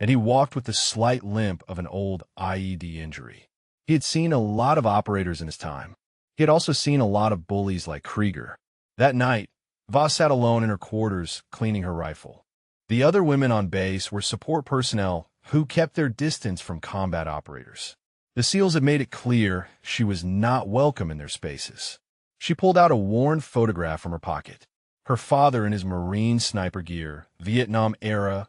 and he walked with the slight limp of an old IED injury. He had seen a lot of operators in his time. He had also seen a lot of bullies like Krieger. That night, Voss sat alone in her quarters, cleaning her rifle. The other women on base were support personnel who kept their distance from combat operators. The SEALs had made it clear she was not welcome in their spaces. She pulled out a worn photograph from her pocket. Her father in his Marine sniper gear, Vietnam era,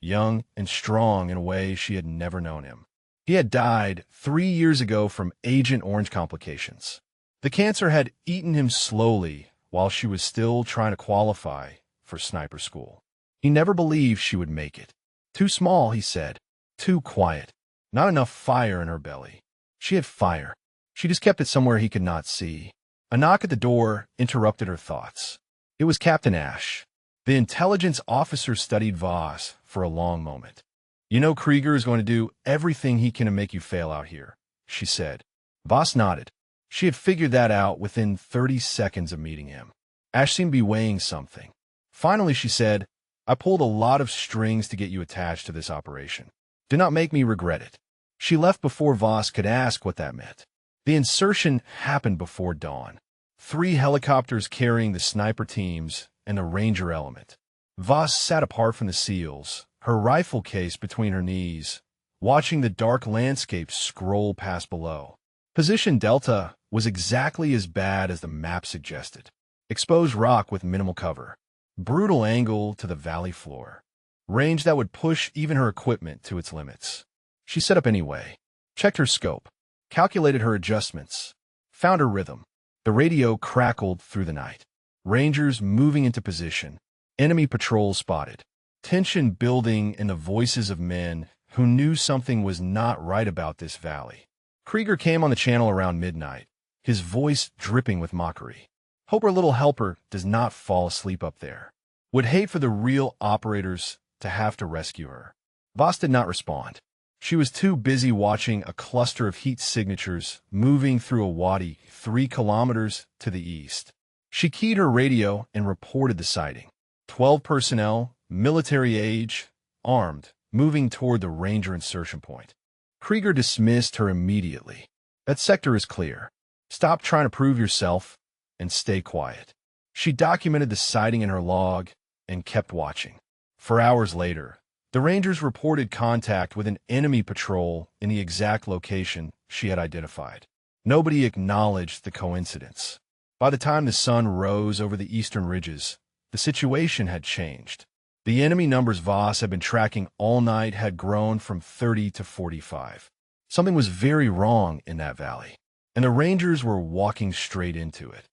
young and strong in a way she had never known him. He had died 3 years ago from Agent Orange complications. The cancer had eaten him slowly while she was still trying to qualify for sniper school. He never believed she would make it. Too small, he said. Too quiet. Not enough fire in her belly. She had fire. She just kept it somewhere he could not see. A knock at the door interrupted her thoughts. It was Captain Ash. The intelligence officer studied Voss for a long moment. "You know Krieger is going to do everything he can to make you fail out here," she said. Voss nodded. She had figured that out within 30 seconds of meeting him. Ash seemed to be weighing something. Finally, she said, "I pulled a lot of strings to get you attached to this operation. Do not make me regret it." She left before Voss could ask what that meant. The insertion happened before dawn. 3 helicopters carrying the sniper teams and the ranger element. Voss sat apart from the SEALs, her rifle case between her knees, watching the dark landscape scroll past below. Position Delta was exactly as bad as the map suggested. Exposed rock with minimal cover. Brutal angle to the valley floor. Range that would push even her equipment to its limits. She set up anyway. Checked her scope. Calculated her adjustments. Found her rhythm. The radio crackled through the night. Rangers moving into position. Enemy patrols spotted. Tension building in the voices of men who knew something was not right about this valley. Krieger came on the channel around midnight, his voice dripping with mockery. "Hope our little helper does not fall asleep up there. Would hate for the real operators to have to rescue her." Voss did not respond. She was too busy watching a cluster of heat signatures moving through a wadi 3 kilometers to the east. She keyed her radio and reported the sighting. 12 personnel, military age, armed, moving toward the Ranger insertion point. Krieger dismissed her immediately. "That sector is clear. Stop trying to prove yourself and stay quiet." She documented the sighting in her log and kept watching. For hours later, the Rangers reported contact with an enemy patrol in the exact location she had identified. Nobody acknowledged the coincidence. By the time the sun rose over the eastern ridges, the situation had changed. The enemy numbers Voss had been tracking all night had grown from 30 to 45. Something was very wrong in that valley, and the Rangers were walking straight into it.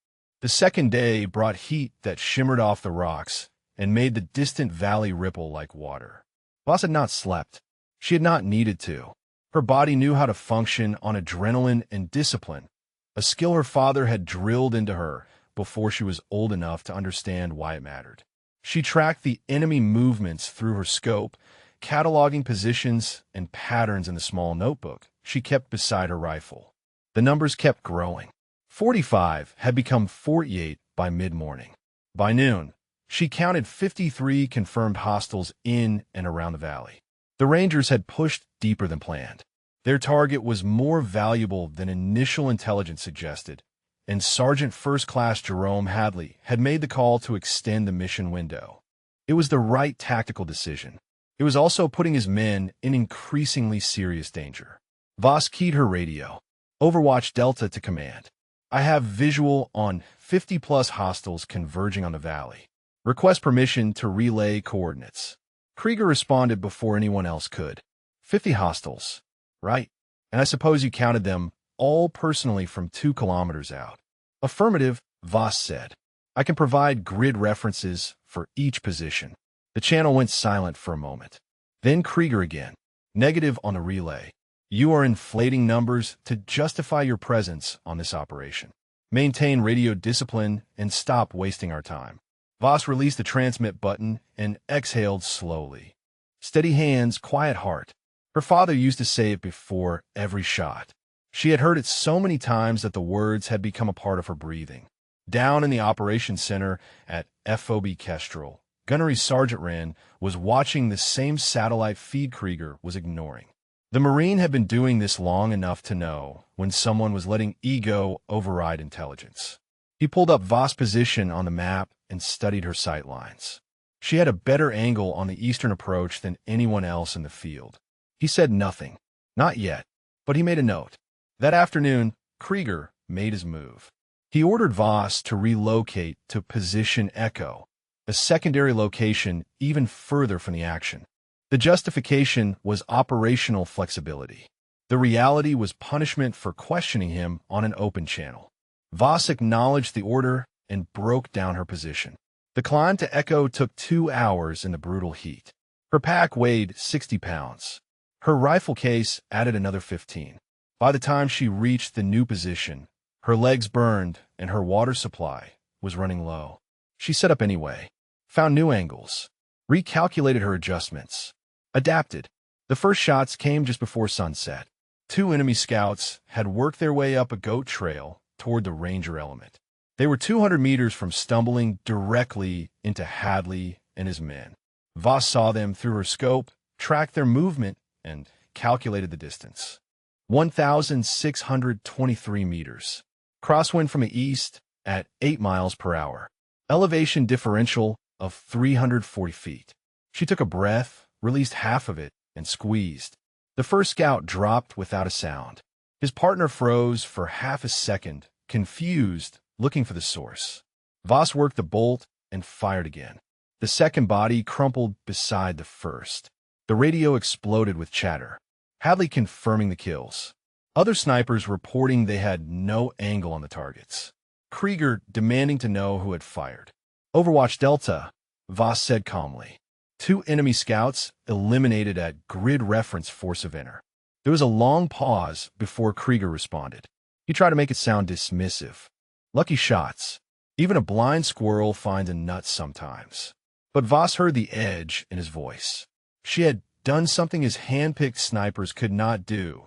The second day brought heat that shimmered off the rocks and made the distant valley ripple like water. Voss had not slept. She had not needed to. Her body knew how to function on adrenaline and discipline, a skill her father had drilled into her before she was old enough to understand why it mattered. She tracked the enemy movements through her scope, cataloging positions and patterns in the small notebook she kept beside her rifle. The numbers kept growing. 45 had become 48 by mid-morning. By noon, she counted 53 confirmed hostiles in and around the valley. The Rangers had pushed deeper than planned. Their target was more valuable than initial intelligence suggested, and Sergeant First Class Jerome Hadley had made the call to extend the mission window. It was the right tactical decision. It was also putting his men in increasingly serious danger. Voss keyed her radio. "Overwatch Delta to command. I have visual on 50-plus hostiles converging on the valley. Request permission to relay coordinates." Krieger responded before anyone else could. 50 hostiles, right? And I suppose you counted them all personally from 2 kilometers out. "Affirmative," Voss said. "I can provide grid references for each position." The channel went silent for a moment. Then Krieger again. "Negative on the relay. You are inflating numbers to justify your presence on this operation. Maintain radio discipline and stop wasting our time." Voss released the transmit button and exhaled slowly. Steady hands, quiet heart. Her father used to say it before every shot. She had heard it so many times that the words had become a part of her breathing. Down in the operations center at FOB Kestrel, Gunnery Sergeant Wren was watching the same satellite feed Krieger was ignoring. The Marine had been doing this long enough to know when someone was letting ego override intelligence. He pulled up Voss' position on the map and studied her sight lines. She had a better angle on the eastern approach than anyone else in the field. He said nothing. Not yet. But he made a note. That afternoon, Krieger made his move. He ordered Voss to relocate to Position Echo, a secondary location even further from the action. The justification was operational flexibility. The reality was punishment for questioning him on an open channel. Voss acknowledged the order and broke down her position. The climb to Echo took 2 hours in the brutal heat. Her pack weighed 60 pounds. Her rifle case added another 15. By the time she reached the new position, her legs burned and her water supply was running low. She set up anyway, found new angles, recalculated her adjustments, adapted. The first shots came just before sunset. 2 enemy scouts had worked their way up a goat trail toward the Ranger element. They were 200 meters from stumbling directly into Hadley and his men. Voss saw them through her scope, tracked their movement, and calculated the distance. 1,623 meters. Crosswind from the east at 8 miles per hour. Elevation differential of 340 feet. She took a breath, released half of it, and squeezed. The first scout dropped without a sound. His partner froze for half a second, confused, looking for the source. Voss worked the bolt and fired again. The second body crumpled beside the first. The radio exploded with chatter. Hadley confirming the kills. Other snipers reporting they had no angle on the targets. Krieger demanding to know who had fired. Overwatch Delta, Voss said calmly. 2 enemy scouts eliminated at grid reference force of enter. There was a long pause before Krieger responded. He tried to make it sound dismissive. Lucky shots. Even a blind squirrel finds a nut sometimes. But Voss heard the edge in his voice. She had done something his hand-picked snipers could not do,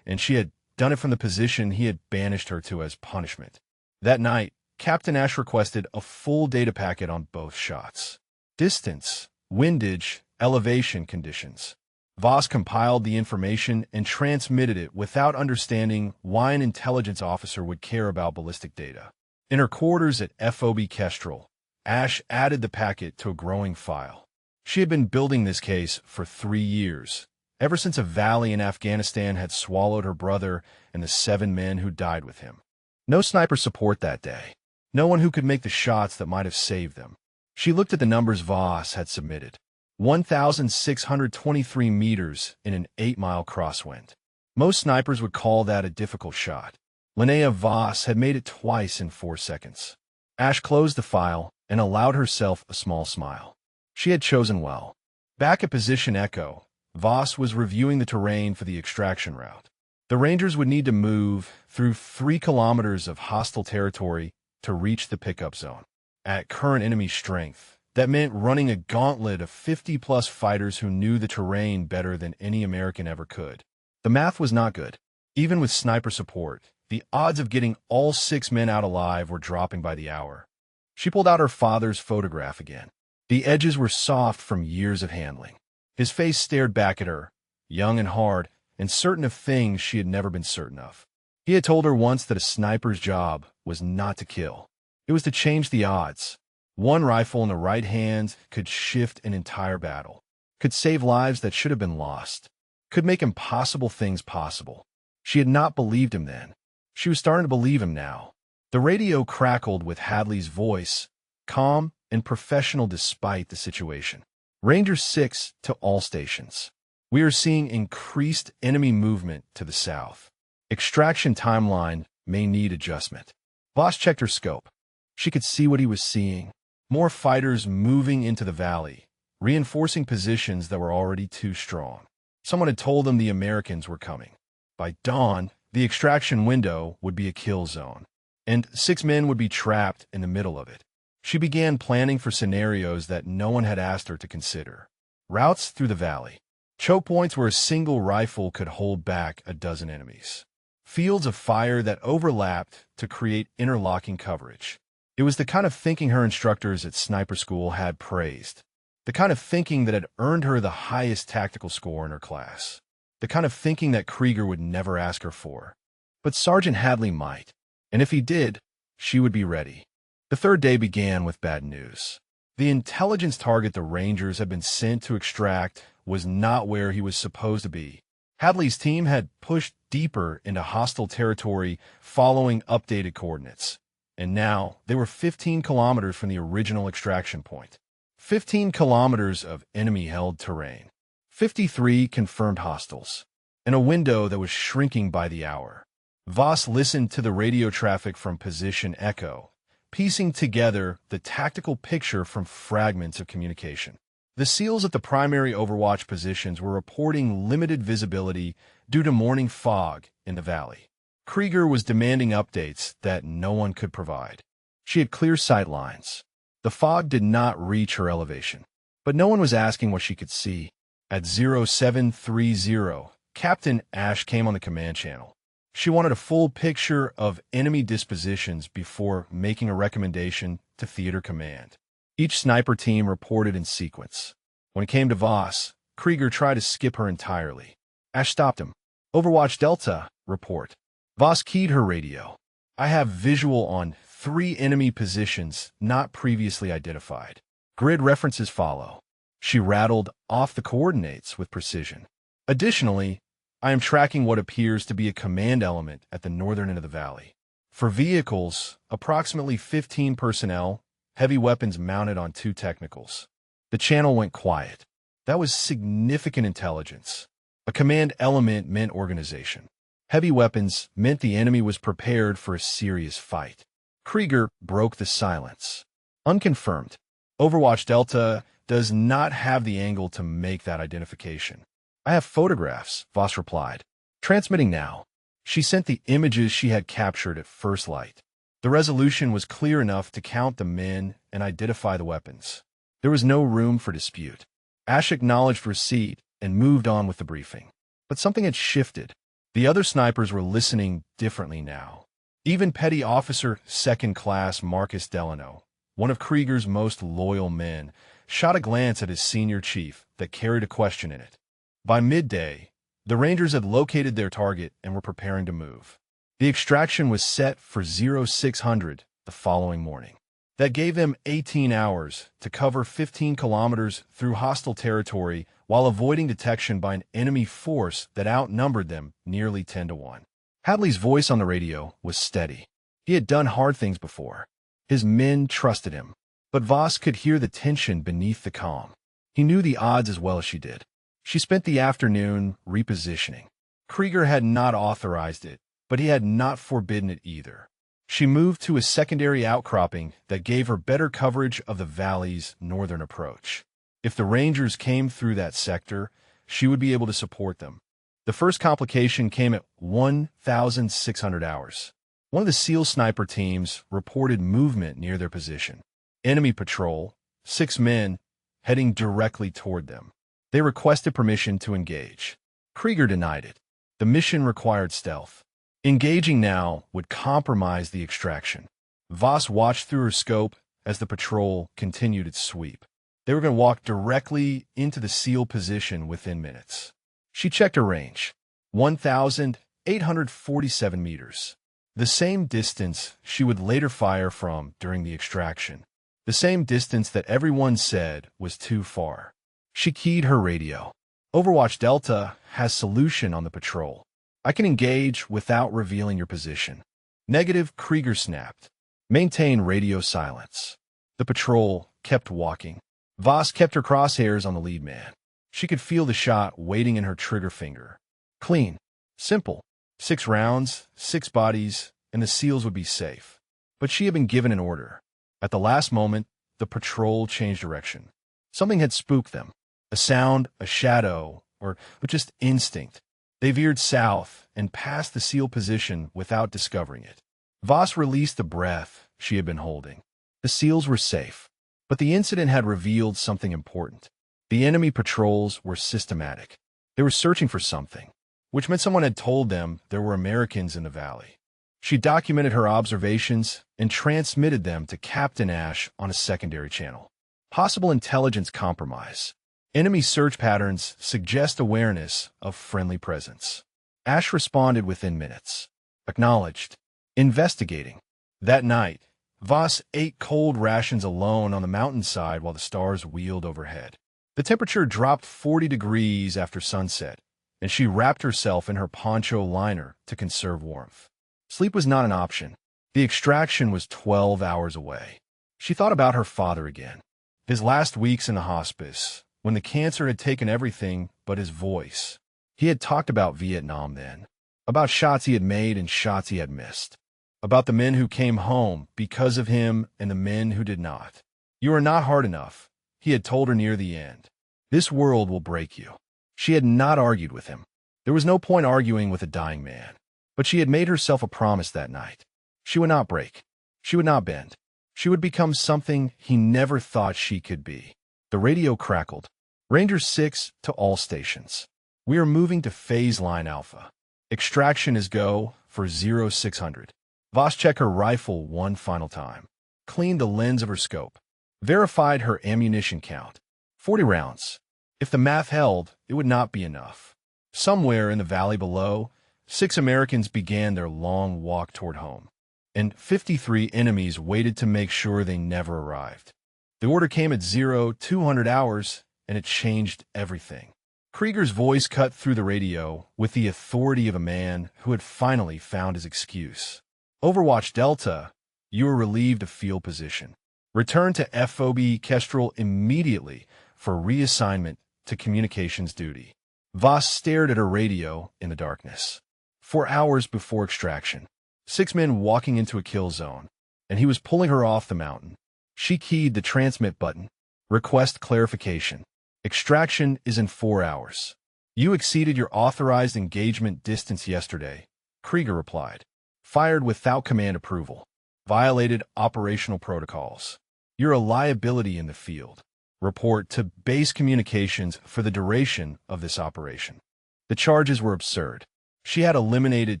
and she had done it from the position he had banished her to as punishment. That night, Captain Ash requested a full data packet on both shots. Distance, windage, elevation conditions. Voss compiled the information and transmitted it without understanding why an intelligence officer would care about ballistic data. In her quarters at FOB Kestrel, Ash added the packet to a growing file. She had been building this case for 3 years, ever since a valley in Afghanistan had swallowed her brother and the 7 men who died with him. No sniper support that day. No one who could make the shots that might have saved them. She looked at the numbers Voss had submitted. 1,623 meters in an 8-mile crosswind. Most snipers would call that a difficult shot. Linnea Voss had made it twice in 4 seconds. Ash closed the file and allowed herself a small smile. She had chosen well. Back at Position Echo, Voss was reviewing the terrain for the extraction route. The Rangers would need to move through 3 kilometers of hostile territory to reach the pickup zone. At current enemy strength, that meant running a gauntlet of 50-plus fighters who knew the terrain better than any American ever could. The math was not good. Even with sniper support, the odds of getting all 6 men out alive were dropping by the hour. She pulled out her father's photograph again. The edges were soft from years of handling. His face stared back at her, young and hard, and certain of things she had never been certain of. He had told her once that a sniper's job was not to kill. It was to change the odds. One rifle in the right hand could shift an entire battle, could save lives that should have been lost, could make impossible things possible. She had not believed him then. She was starting to believe him now. The radio crackled with Hadley's voice, calm and professional despite the situation. Ranger 6 to all stations. We are seeing increased enemy movement to the south. Extraction timeline may need adjustment. Voss checked her scope. She could see what he was seeing. More fighters moving into the valley, reinforcing positions that were already too strong. Someone had told them the Americans were coming. By dawn, the extraction window would be a kill zone, and 6 men would be trapped in the middle of it. She began planning for scenarios that no one had asked her to consider. Routes through the valley. Choke points where a single rifle could hold back a dozen enemies. Fields of fire that overlapped to create interlocking coverage. It was the kind of thinking her instructors at sniper school had praised. The kind of thinking that had earned her the highest tactical score in her class. The kind of thinking that Krieger would never ask her for. But Sergeant Hadley might. And if he did, she would be ready. The third day began with bad news. The intelligence target the Rangers had been sent to extract was not where he was supposed to be. Hadley's team had pushed deeper into hostile territory following updated coordinates. And now they were 15 kilometers from the original extraction point. 15 kilometers of enemy-held terrain. 53 confirmed hostiles. And a window that was shrinking by the hour. Voss listened to the radio traffic from Position Echo, piecing together the tactical picture from fragments of communication. The SEALs at the primary overwatch positions were reporting limited visibility due to morning fog in the valley. Krieger was demanding updates that no one could provide. She had clear sight lines. The fog did not reach her elevation, but no one was asking what she could see. At 0730, Captain Ash came on the command channel. She wanted a full picture of enemy dispositions before making a recommendation to theater command. Each sniper team reported in sequence. When it came to Voss, Krieger tried to skip her entirely. Ash stopped him. Overwatch Delta, report. Voss keyed her radio. I have visual on 3 enemy positions not previously identified. Grid references follow. She rattled off the coordinates with precision. Additionally, I am tracking what appears to be a command element at the northern end of the valley. For vehicles, approximately 15 personnel, heavy weapons mounted on 2 technicals. The channel went quiet. That was significant intelligence. A command element meant organization. Heavy weapons meant the enemy was prepared for a serious fight. Krieger broke the silence. Unconfirmed. Overwatch Delta does not have the angle to make that identification. I have photographs, Voss replied. Transmitting now. She sent the images she had captured at first light. The resolution was clear enough to count the men and identify the weapons. There was no room for dispute. Ash acknowledged receipt and moved on with the briefing. But something had shifted. The other snipers were listening differently now. Even Petty Officer Second Class Marcus Delano, one of Krieger's most loyal men, shot a glance at his senior chief that carried a question in it. By midday, the Rangers had located their target and were preparing to move. The extraction was set for 0600 the following morning. That gave them 18 hours to cover 15 kilometers through hostile territory while avoiding detection by an enemy force that outnumbered them nearly 10-1. Hadley's voice on the radio was steady. He had done hard things before. His men trusted him. But Voss could hear the tension beneath the calm. He knew the odds as well as she did. She spent the afternoon repositioning. Krieger had not authorized it, but he had not forbidden it either. She moved to a secondary outcropping that gave her better coverage of the valley's northern approach. If the Rangers came through that sector, she would be able to support them. The first complication came at 1,600 hours. One of the SEAL sniper teams reported movement near their position. Enemy patrol, 6 men, heading directly toward them. They requested permission to engage. Krieger denied it. The mission required stealth. Engaging now would compromise the extraction. Voss watched through her scope as the patrol continued its sweep. They were going to walk directly into the SEAL position within minutes. She checked her range. 1,847 meters. The same distance she would later fire from during the extraction. The same distance that everyone said was too far. She keyed her radio. Overwatch Delta has solution on the patrol. I can engage without revealing your position. Negative, Krieger snapped. Maintain radio silence. The patrol kept walking. Voss kept her crosshairs on the lead man. She could feel the shot waiting in her trigger finger. Clean. Simple. 6 rounds, 6 bodies, and the SEALs would be safe. But she had been given an order. At the last moment, the patrol changed direction. Something had spooked them. A sound, a shadow, or just instinct. They veered south and passed the SEAL position without discovering it. Voss released the breath she had been holding. The SEALs were safe. But the incident had revealed something important. The enemy patrols were systematic. They were searching for something, which meant someone had told them there were Americans in the valley. She documented her observations and transmitted them to Captain Ash on a secondary channel. Possible intelligence compromise. Enemy search patterns suggest awareness of friendly presence. Ash responded within minutes. Acknowledged. Investigating. That night, Voss ate cold rations alone on the mountainside while the stars wheeled overhead. The temperature dropped 40 degrees after sunset, and she wrapped herself in her poncho liner to conserve warmth. Sleep was not an option. The extraction was 12 hours away. She thought about her father again. His last weeks in the hospice, when the cancer had taken everything but his voice. He had talked about Vietnam then, about shots he had made and shots he had missed, about the men who came home because of him and the men who did not. You are not hard enough, he had told her near the end. This world will break you. She had not argued with him. There was no point arguing with a dying man. But she had made herself a promise that night. She would not break. She would not bend. She would become something he never thought she could be. The radio crackled. Ranger 6 to all stations. We are moving to phase line Alpha. Extraction is go for 0600. Voss checked her rifle one final time. Cleaned the lens of her scope. Verified her ammunition count. 40 rounds. If the math held, it would not be enough. Somewhere in the valley below, 6 Americans began their long walk toward home, and 53 enemies waited to make sure they never arrived. The order came at 0200 hours, and it changed everything. Krieger's voice cut through the radio with the authority of a man who had finally found his excuse. Overwatch Delta, you are relieved of field position. Return to FOB Kestrel immediately for reassignment to communications duty. Voss stared at her radio in the darkness. 4 hours before extraction. 6 men walking into a kill zone, and he was pulling her off the mountain. She keyed the transmit button. Request clarification. Extraction is in 4 hours. You exceeded your authorized engagement distance yesterday, Krieger replied. Fired without command approval. Violated operational protocols. You're a liability in the field. Report to base communications for the duration of this operation. The charges were absurd. She had eliminated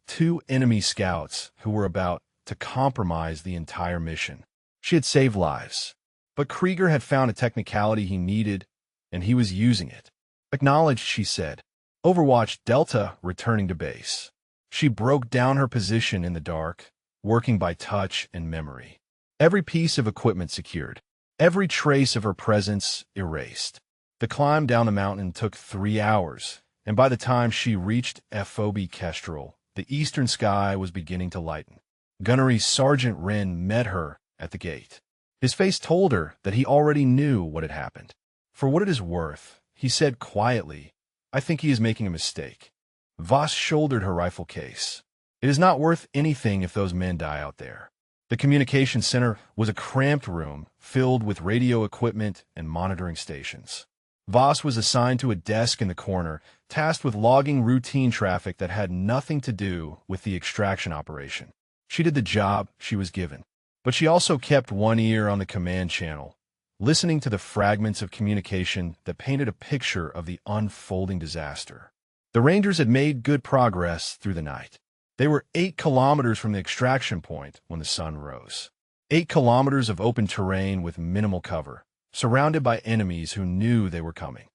2 enemy scouts who were about to compromise the entire mission. She had saved lives. But Krieger had found a technicality he needed, and he was using it. Acknowledged, she said. Overwatch Delta returning to base. She broke down her position in the dark, working by touch and memory. Every piece of equipment secured. Every trace of her presence erased. The climb down the mountain took 3 hours, and by the time she reached FOB Kestrel, the eastern sky was beginning to lighten. Gunnery Sergeant Wren met her at the gate. His face told her that he already knew what had happened. For what it is worth, he said quietly, I think he is making a mistake. Voss shouldered her rifle case. It is not worth anything if those men die out there. The communication center was a cramped room filled with radio equipment and monitoring stations. Voss was assigned to a desk in the corner, tasked with logging routine traffic that had nothing to do with the extraction operation. She did the job she was given, but she also kept one ear on the command channel, listening to the fragments of communication that painted a picture of the unfolding disaster. The Rangers had made good progress through the night. They were 8 kilometers from the extraction point when the sun rose. 8 kilometers of open terrain with minimal cover, surrounded by enemies who knew they were coming.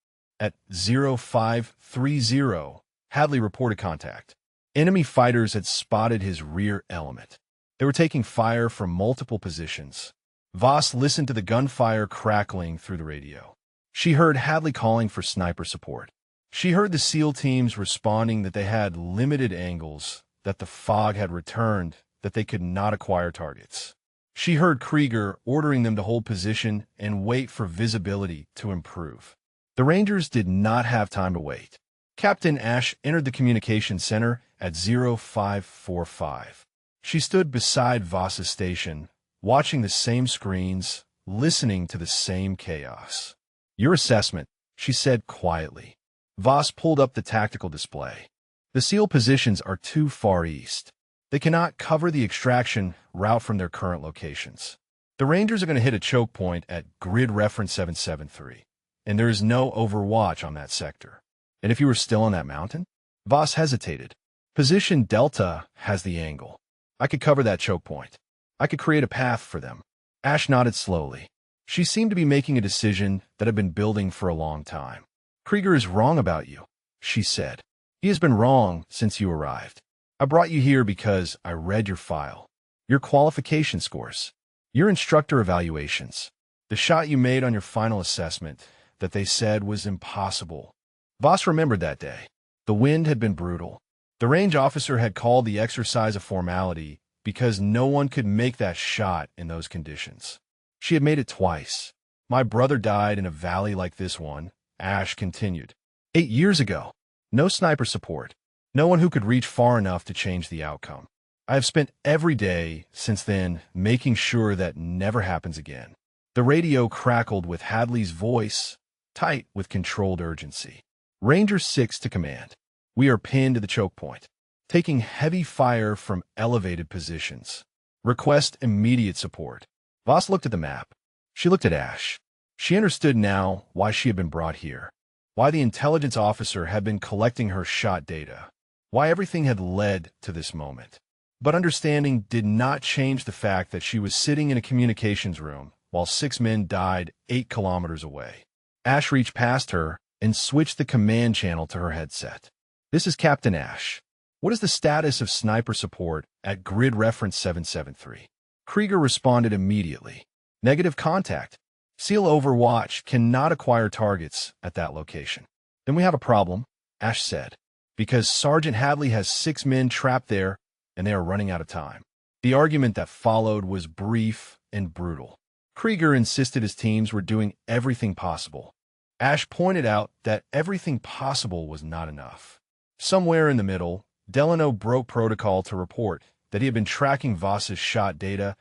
At 0530, Hadley reported contact. Enemy fighters had spotted his rear element. They were taking fire from multiple positions. Voss listened to the gunfire crackling through the radio. She heard Hadley calling for sniper support. She heard the SEAL teams responding that they had limited angles, that the fog had returned, that they could not acquire targets. She heard Krieger ordering them to hold position and wait for visibility to improve. The Rangers did not have time to wait. Captain Ash entered the communication center at 0545. She stood beside Voss's station, watching the same screens, listening to the same chaos. Your assessment, she said quietly. Voss pulled up the tactical display. The SEAL positions are too far east. They cannot cover the extraction route from their current locations. The Rangers are going to hit a choke point at grid reference 773, and there is no overwatch on that sector. And if you were still on that mountain? Voss hesitated. Position Delta has the angle. I could cover that choke point. I could create a path for them. Ash nodded slowly. She seemed to be making a decision that had been building for a long time. Krieger is wrong about you, she said. He has been wrong since you arrived. I brought you here because I read your file, your qualification scores, your instructor evaluations, the shot you made on your final assessment that they said was impossible. Voss remembered that day. The wind had been brutal. The range officer had called the exercise a formality because no one could make that shot in those conditions. She had made it twice. My brother died in a valley like this one, Ash continued. 8 years ago. No sniper support. No one who could reach far enough to change the outcome. I have spent every day since then making sure that never happens again. The radio crackled with Hadley's voice, tight with controlled urgency. Ranger 6 to command. We are pinned to the choke point, taking heavy fire from elevated positions. Request immediate support. Voss looked at the map. She looked at Ash. She understood now why she had been brought here, why the intelligence officer had been collecting her shot data, why everything had led to this moment. But understanding did not change the fact that she was sitting in a communications room while 6 men died 8 kilometers away. Ash reached past her and switched the command channel to her headset. This is Captain Ash. What is the status of sniper support at grid reference 773? Krieger responded immediately. Negative contact. SEAL Overwatch cannot acquire targets at that location. Then we have a problem, Ash said, because Sergeant Hadley has 6 men trapped there and they are running out of time. The argument that followed was brief and brutal. Krieger insisted his teams were doing everything possible. Ash pointed out that everything possible was not enough. Somewhere in the middle, Delano broke protocol to report that he had been tracking Voss's shot data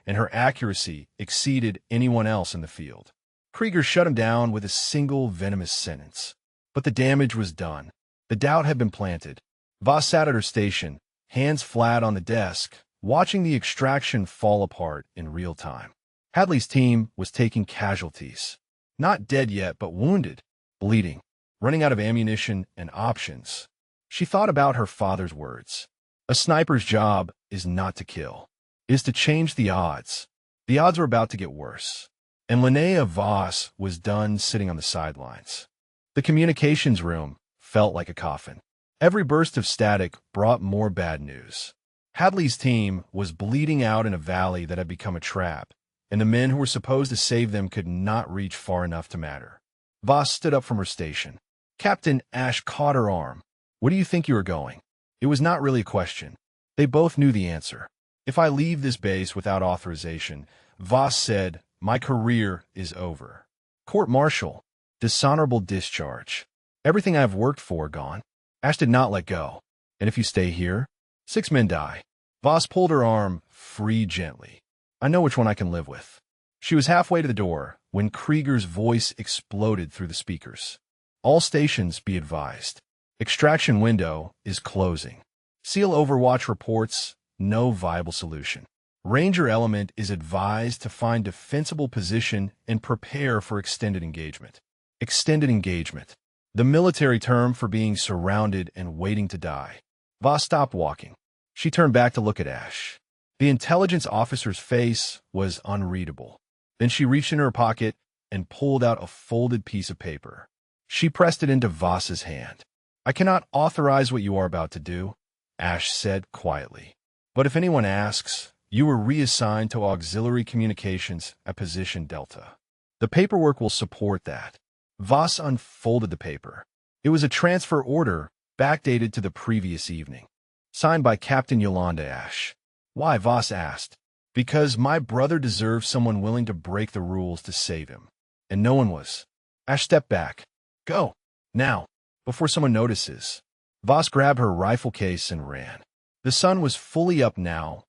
and her accuracy exceeded anyone else in the field. Krieger shut him down with a single venomous sentence. But the damage was done. The doubt had been planted. Voss sat at her station, hands flat on the desk, watching the extraction fall apart in real time. Hadley's team was taking casualties. Not dead yet, but wounded, bleeding, running out of ammunition and options. She thought about her father's words. A sniper's job is not to kill, is to change the odds. The odds were about to get worse. And Linnea Voss was done sitting on the sidelines. The communications room felt like a coffin. Every burst of static brought more bad news. Hadley's team was bleeding out in a valley that had become a trap, and the men who were supposed to save them could not reach far enough to matter. Voss stood up from her station. Captain Ash caught her arm. Where do you think you are going? It was not really a question. They both knew the answer. If I leave this base without authorization, Voss said, my career is over. Court-martial. Dishonorable discharge. Everything I have worked for gone. Ash did not let go. And if you stay here, 6 men die. Voss pulled her arm free gently. I know which one I can live with. She was halfway to the door when Krieger's voice exploded through the speakers. All stations be advised. Extraction window is closing. SEAL Overwatch reports no viable solution. Ranger Element is advised to find defensible position and prepare for extended engagement. Extended engagement. The military term for being surrounded and waiting to die. Voss stopped walking. She turned back to look at Ash. The intelligence officer's face was unreadable. Then she reached in her pocket and pulled out a folded piece of paper. She pressed it into Voss's hand. I cannot authorize what you are about to do, Ash said quietly. But if anyone asks, you were reassigned to auxiliary communications at position Delta. The paperwork will support that. Voss unfolded the paper. It was a transfer order backdated to the previous evening, signed by Captain Yolanda Ash. Why, Voss asked. Because my brother deserves someone willing to break the rules to save him. And no one was. Ash stepped back. Go. Now. Before someone notices. Voss grabbed her rifle case and ran. The sun was fully up now,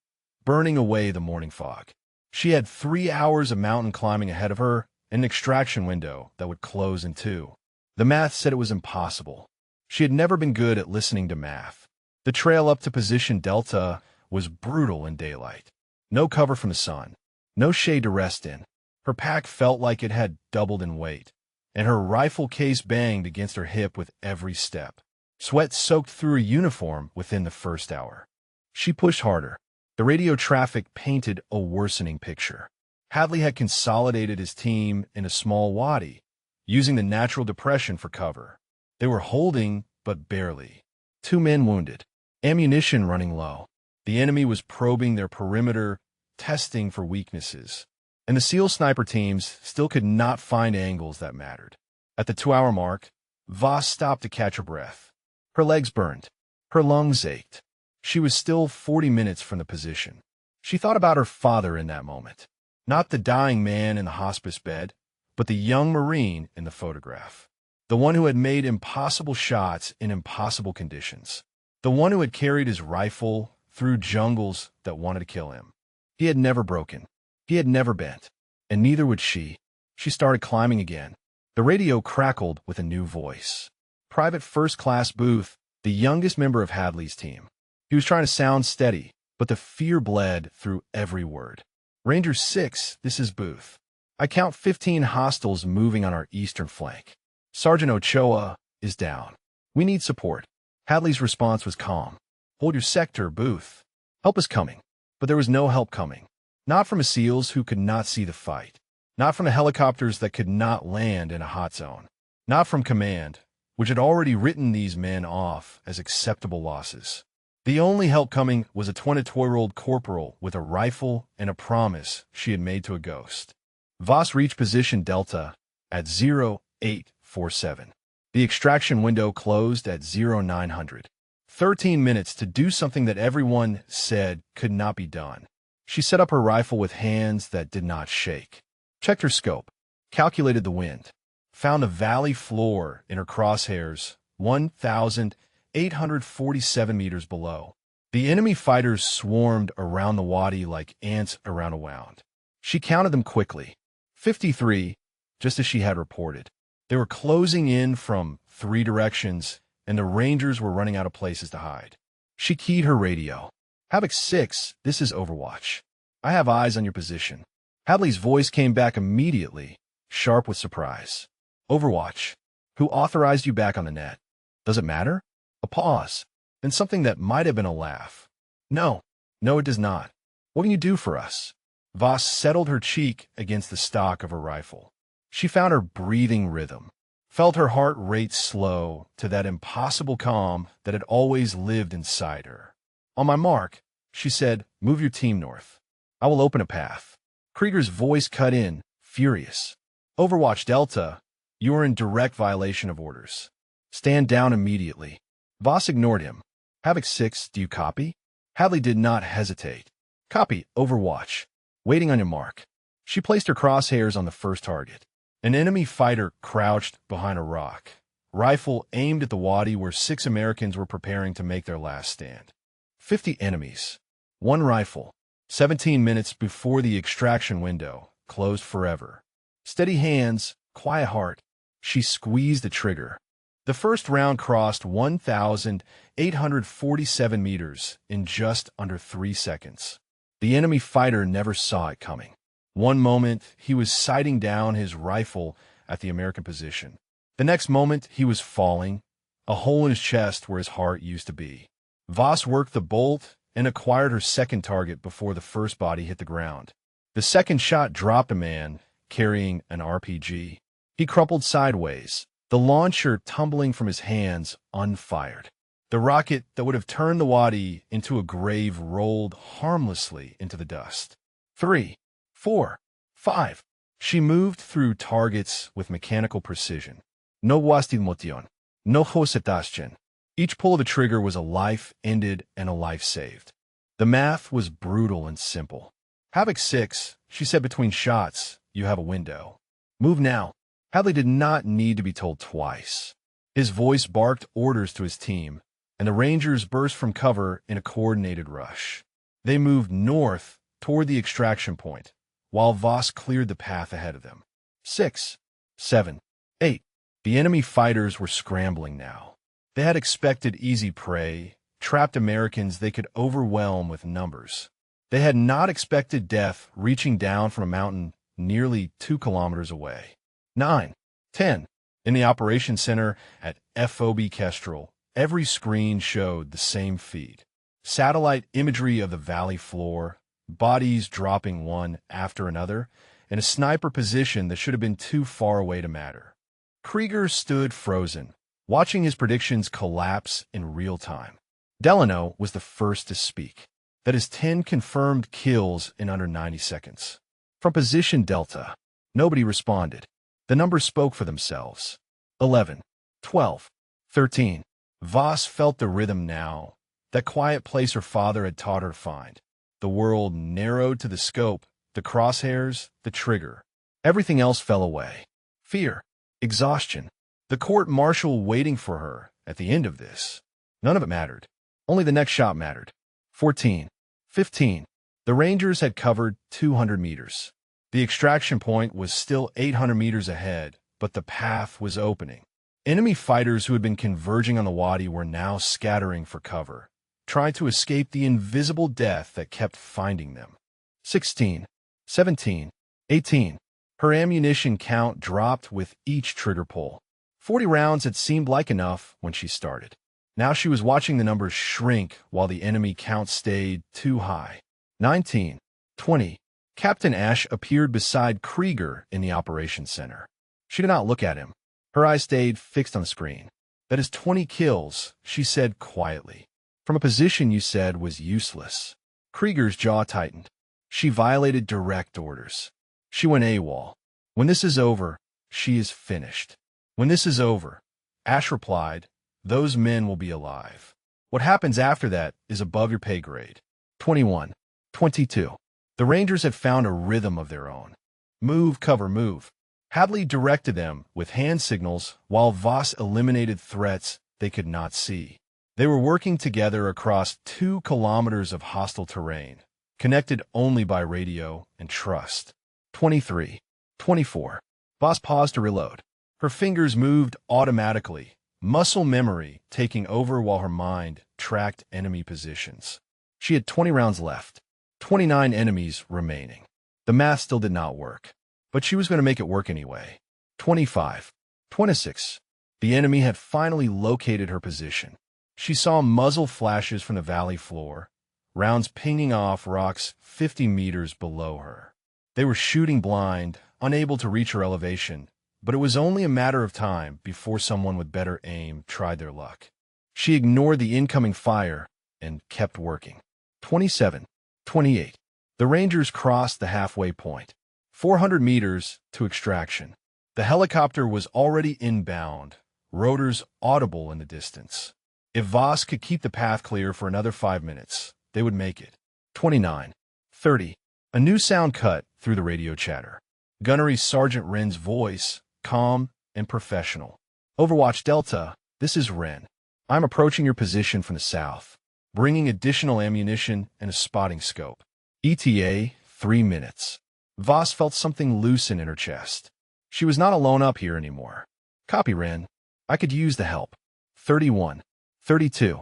burning away the morning fog. She had 3 hours of mountain climbing ahead of her and an extraction window that would close in 2. The math said it was impossible. She had never been good at listening to math. The trail up to position Delta was brutal in daylight. No cover from the sun. No shade to rest in. Her pack felt like it had doubled in weight, and her rifle case banged against her hip with every step. Sweat soaked through her uniform within the first hour. She pushed harder. The radio traffic painted a worsening picture. Hadley had consolidated his team in a small wadi, using the natural depression for cover. They were holding, but barely. 2 men wounded. Ammunition running low. The enemy was probing their perimeter, testing for weaknesses. And the SEAL sniper teams still could not find angles that mattered. At the 2-hour mark, Voss stopped to catch her breath. Her legs burned. Her lungs ached. She was still 40 minutes from the position. She thought about her father in that moment. Not the dying man in the hospice bed, but the young Marine in the photograph. The one who had made impossible shots in impossible conditions. The one who had carried his rifle through jungles that wanted to kill him. He had never broken. He had never bent. And neither would she. She started climbing again. The radio crackled with a new voice. Private First Class Booth, the youngest member of Hadley's team. He was trying to sound steady, but the fear bled through every word. Ranger 6, this is Booth. I count 15 hostiles moving on our eastern flank. Sergeant Ochoa is down. We need support. Hadley's response was calm. Hold your sector, Booth. Help is coming. But there was no help coming. Not from the SEALs who could not see the fight. Not from the helicopters that could not land in a hot zone. Not from command, which had already written these men off as acceptable losses. The only help coming was a 22-year-old corporal with a rifle and a promise she had made to a ghost. Voss reached position Delta at 0847. The extraction window closed at 0900. 13 minutes to do something that everyone said could not be done. She set up her rifle with hands that did not shake. Checked her scope. Calculated the wind. Found a valley floor in her crosshairs, 1,847 meters below. The enemy fighters swarmed around the wadi like ants around a wound. She counted them quickly. 53, just as she had reported. They were closing in from 3 directions, and the Rangers were running out of places to hide. She keyed her radio. Havoc 6, this is Overwatch. I have eyes on your position. Hadley's voice came back immediately, sharp with surprise. Overwatch. Who authorized you back on the net? Does it matter? A pause, then something that might have been a laugh. No, it does not. What can you do for us? Voss settled her cheek against the stock of her rifle. She found her breathing rhythm, felt her heart rate slow to that impossible calm that had always lived inside her. On my mark, she said, move your team north. I will open a path. Krieger's voice cut in, furious. Overwatch Delta, you are in direct violation of orders. Stand down immediately. Voss ignored him. Havoc 6, do you copy? Hadley did not hesitate. Copy, Overwatch. Waiting on your mark. She placed her crosshairs on the first target. An enemy fighter crouched behind a rock, rifle aimed at the wadi where 6 Americans were preparing to make their last stand. 50 enemies. 1 rifle. 17 minutes before the extraction window closed forever. Steady hands, quiet heart. She squeezed the trigger. The first round crossed 1,847 meters in just under 3 seconds. The enemy fighter never saw it coming. One moment, he was sighting down his rifle at the American position. The next moment, he was falling, a hole in his chest where his heart used to be. Voss worked the bolt and acquired her second target before the first body hit the ground. The second shot dropped a man carrying an RPG. He crumpled sideways, the launcher tumbling from his hands unfired. The rocket that would have turned the wadi into a grave rolled harmlessly into the dust. 3, 4, 5. She moved through targets with mechanical precision. No motion, no hesitation. Each pull of the trigger was a life ended and a life saved. The math was brutal and simple. Havoc 6, she said between shots, you have a window. Move now. Hadley did not need to be told twice. His voice barked orders to his team, and the Rangers burst from cover in a coordinated rush. They moved north toward the extraction point, while Voss cleared the path ahead of them. 6, 7, 8. The enemy fighters were scrambling now. They had expected easy prey, trapped Americans they could overwhelm with numbers. They had not expected death reaching down from a mountain nearly 2 kilometers away. 9, 10. In the operations center at FOB Kestrel, every screen showed the same feed. Satellite imagery of the valley floor, bodies dropping one after another, in a sniper position that should have been too far away to matter. Krieger stood frozen, watching his predictions collapse in real time. Delano was the first to speak. That is 10 confirmed kills in under 90 seconds. From position Delta, nobody responded. The numbers spoke for themselves. 11, 12, 13. Voss felt the rhythm now, that quiet place her father had taught her to find. The world narrowed to the scope, the crosshairs, the trigger. Everything else fell away. Fear, exhaustion, the court-martial waiting for her at the end of this. None of it mattered. Only the next shot mattered. 14, 15. The Rangers had covered 200 meters. The extraction point was still 800 meters ahead, but the path was opening. Enemy fighters who had been converging on the wadi were now scattering for cover, trying to escape the invisible death that kept finding them. 16, 17, 18. Her ammunition count dropped with each trigger pull. 40 rounds had seemed like enough when she started. Now she was watching the numbers shrink while the enemy count stayed too high. 19, 20. Captain Ash appeared beside Krieger in the operations center. She did not look at him. Her eyes stayed fixed on the screen. That is 20 kills, she said quietly. From a position you said was useless. Krieger's jaw tightened. She violated direct orders. She went AWOL. When this is over, she is finished. When this is over, Ash replied, those men will be alive. What happens after that is above your pay grade. 21, 22. The Rangers had found a rhythm of their own. Move, cover, move. Hadley directed them with hand signals while Voss eliminated threats they could not see. They were working together across 2 kilometers of hostile terrain, connected only by radio and trust. 23, 24. Voss paused to reload. Her fingers moved automatically, muscle memory taking over while her mind tracked enemy positions. She had 20 rounds left, 29 enemies remaining. The math still did not work, but she was going to make it work anyway. 25, 26. The enemy had finally located her position. She saw muzzle flashes from the valley floor, rounds pinging off rocks 50 meters below her. They were shooting blind, unable to reach her elevation, but it was only a matter of time before someone with better aim tried their luck. She ignored the incoming fire and kept working. 27, 28. The Rangers crossed the halfway point. 400 meters to extraction. The helicopter was already inbound, rotors audible in the distance. If Voss could keep the path clear for another 5 minutes, they would make it. 29, 30. A new sound cut through the radio chatter. Gunnery Sergeant Wren's voice, calm and professional. Overwatch Delta, this is Wren. I'm approaching your position from the south, bringing additional ammunition and a spotting scope. ETA, 3 minutes. Voss felt something loosen in her chest. She was not alone up here anymore. Copy, Wren. I could use the help. 31, 32.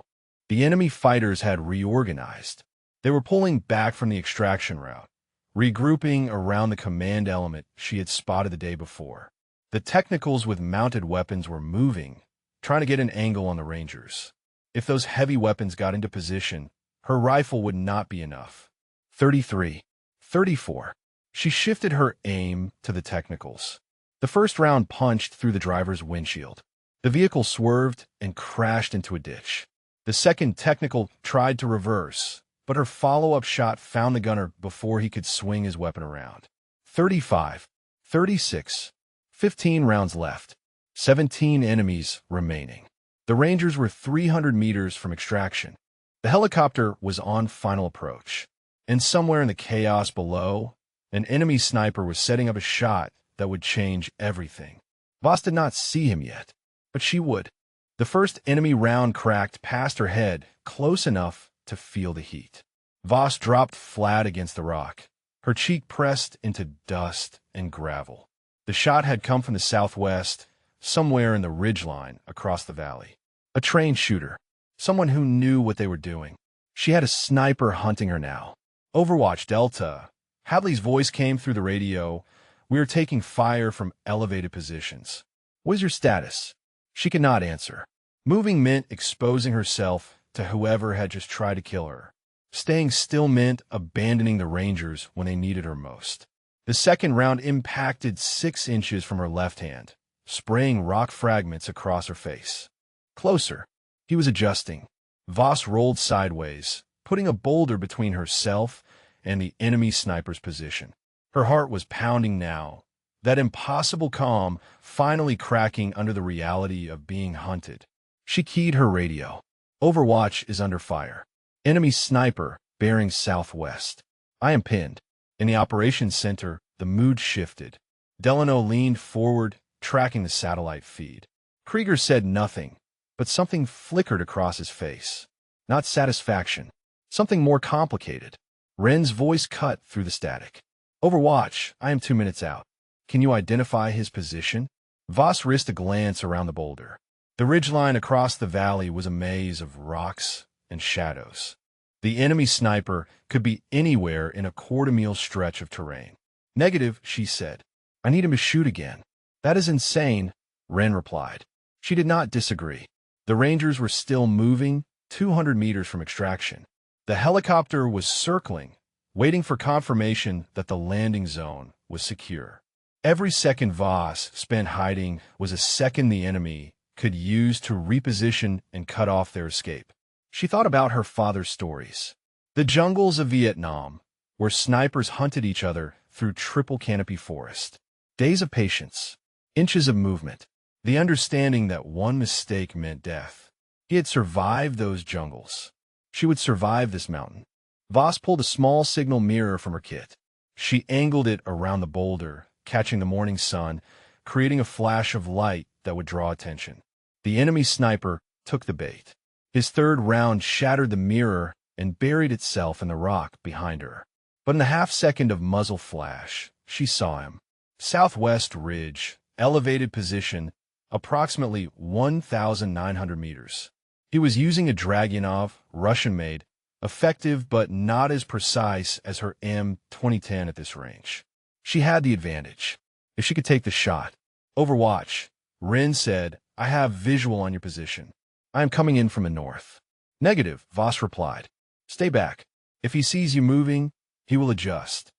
The enemy fighters had reorganized. They were pulling back from the extraction route, regrouping around the command element she had spotted the day before. The technicals with mounted weapons were moving, trying to get an angle on the Rangers. If those heavy weapons got into position, her rifle would not be enough. 33, 34. She shifted her aim to the technicals. The first round punched through the driver's windshield. The vehicle swerved and crashed into a ditch. The second technical tried to reverse, but her follow-up shot found the gunner before he could swing his weapon around. 35, 36. 15 rounds left. 17 enemies remaining. The Rangers were 300 meters from extraction. The helicopter was on final approach, and somewhere in the chaos below, an enemy sniper was setting up a shot that would change everything. Voss did not see him yet, but she would. The first enemy round cracked past her head, close enough to feel the heat. Voss dropped flat against the rock, her cheek pressed into dust and gravel. The shot had come from the southwest, somewhere in the ridgeline across the valley. A trained shooter, someone who knew what they were doing. She had a sniper hunting her now. Overwatch Delta. Hadley's voice came through the radio. We are taking fire from elevated positions. What is your status? She could not answer. Moving meant exposing herself to whoever had just tried to kill her. Staying still meant abandoning the Rangers when they needed her most. The second round impacted 6 inches from her left hand, spraying rock fragments across her face. Closer. He was adjusting. Voss rolled sideways, putting a boulder between herself and the enemy sniper's position. Her heart was pounding now, that impossible calm finally cracking under the reality of being hunted. She keyed her radio. Overwatch is under fire. Enemy sniper, bearing southwest. I am pinned. In the operations center, the mood shifted. Delano leaned forward, tracking the satellite feed. Krieger said nothing, but something flickered across his face. Not satisfaction. Something more complicated. Wren's voice cut through the static. Overwatch, I am 2 minutes out. Can you identify his position? Voss risked a glance around the boulder. The ridgeline across the valley was a maze of rocks and shadows. The enemy sniper could be anywhere in a quarter-mile stretch of terrain. Negative, she said. I need him to shoot again. That is insane, Wren replied. She did not disagree. The Rangers were still moving, 200 meters from extraction. The helicopter was circling, waiting for confirmation that the landing zone was secure. Every second Voss spent hiding was a second the enemy could use to reposition and cut off their escape. She thought about her father's stories. The jungles of Vietnam, where snipers hunted each other through triple canopy forest. Days of patience, inches of movement, the understanding that one mistake meant death. He had survived those jungles. She would survive this mountain. Voss pulled a small signal mirror from her kit. She angled it around the boulder, catching the morning sun, creating a flash of light that would draw attention. The enemy sniper took the bait. His third round shattered the mirror and buried itself in the rock behind her. But in the half-second of muzzle flash, she saw him. Southwest ridge, elevated position, approximately 1,900 meters. He was using a Dragunov, Russian-made, effective but not as precise as her M2010 at this range. She had the advantage. If she could take the shot. Overwatch, Wren said, I have visual on your position. I am coming in from the north. Negative, Voss replied. Stay back. If he sees you moving, he will adjust.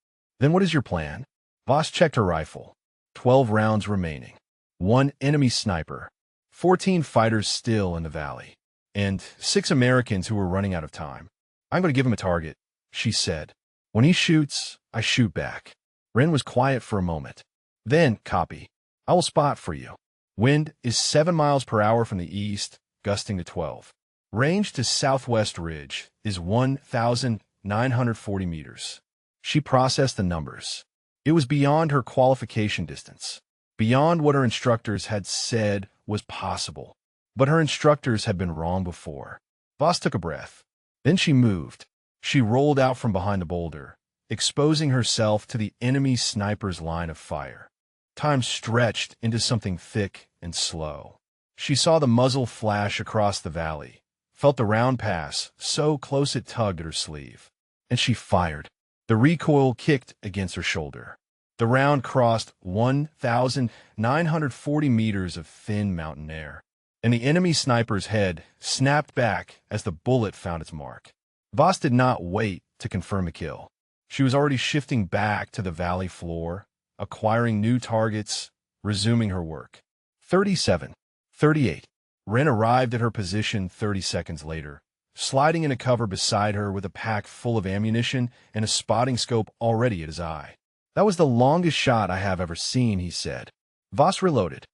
Then what is your plan? Voss checked her rifle. 12 rounds remaining. 1 enemy sniper. 14 fighters still in the valley. And 6 Americans who were running out of time. I'm going to give him a target, she said. When he shoots, I shoot back. Wren was quiet for a moment. Then, copy. I will spot for you. Wind is 7 miles per hour from the east, gusting to 12. Range to southwest ridge is 1,940 meters. She processed the numbers. It was beyond her qualification distance, beyond what her instructors had said was possible. But her instructors had been wrong before. Voss took a breath. Then she moved. She rolled out from behind the boulder, exposing herself to the enemy sniper's line of fire. Time stretched into something thick and slow. She saw the muzzle flash across the valley, felt the round pass, so close it tugged at her sleeve. And she fired. The recoil kicked against her shoulder. The round crossed 1,940 meters of thin mountain air, and the enemy sniper's head snapped back as the bullet found its mark. Voss did not wait to confirm the kill. She was already shifting back to the valley floor, acquiring new targets, resuming her work. 37. 38. Wren arrived at her position 30 seconds later, sliding into cover beside her with a pack full of ammunition and a spotting scope already at his eye. That was the longest shot I have ever seen, he said. Voss reloaded.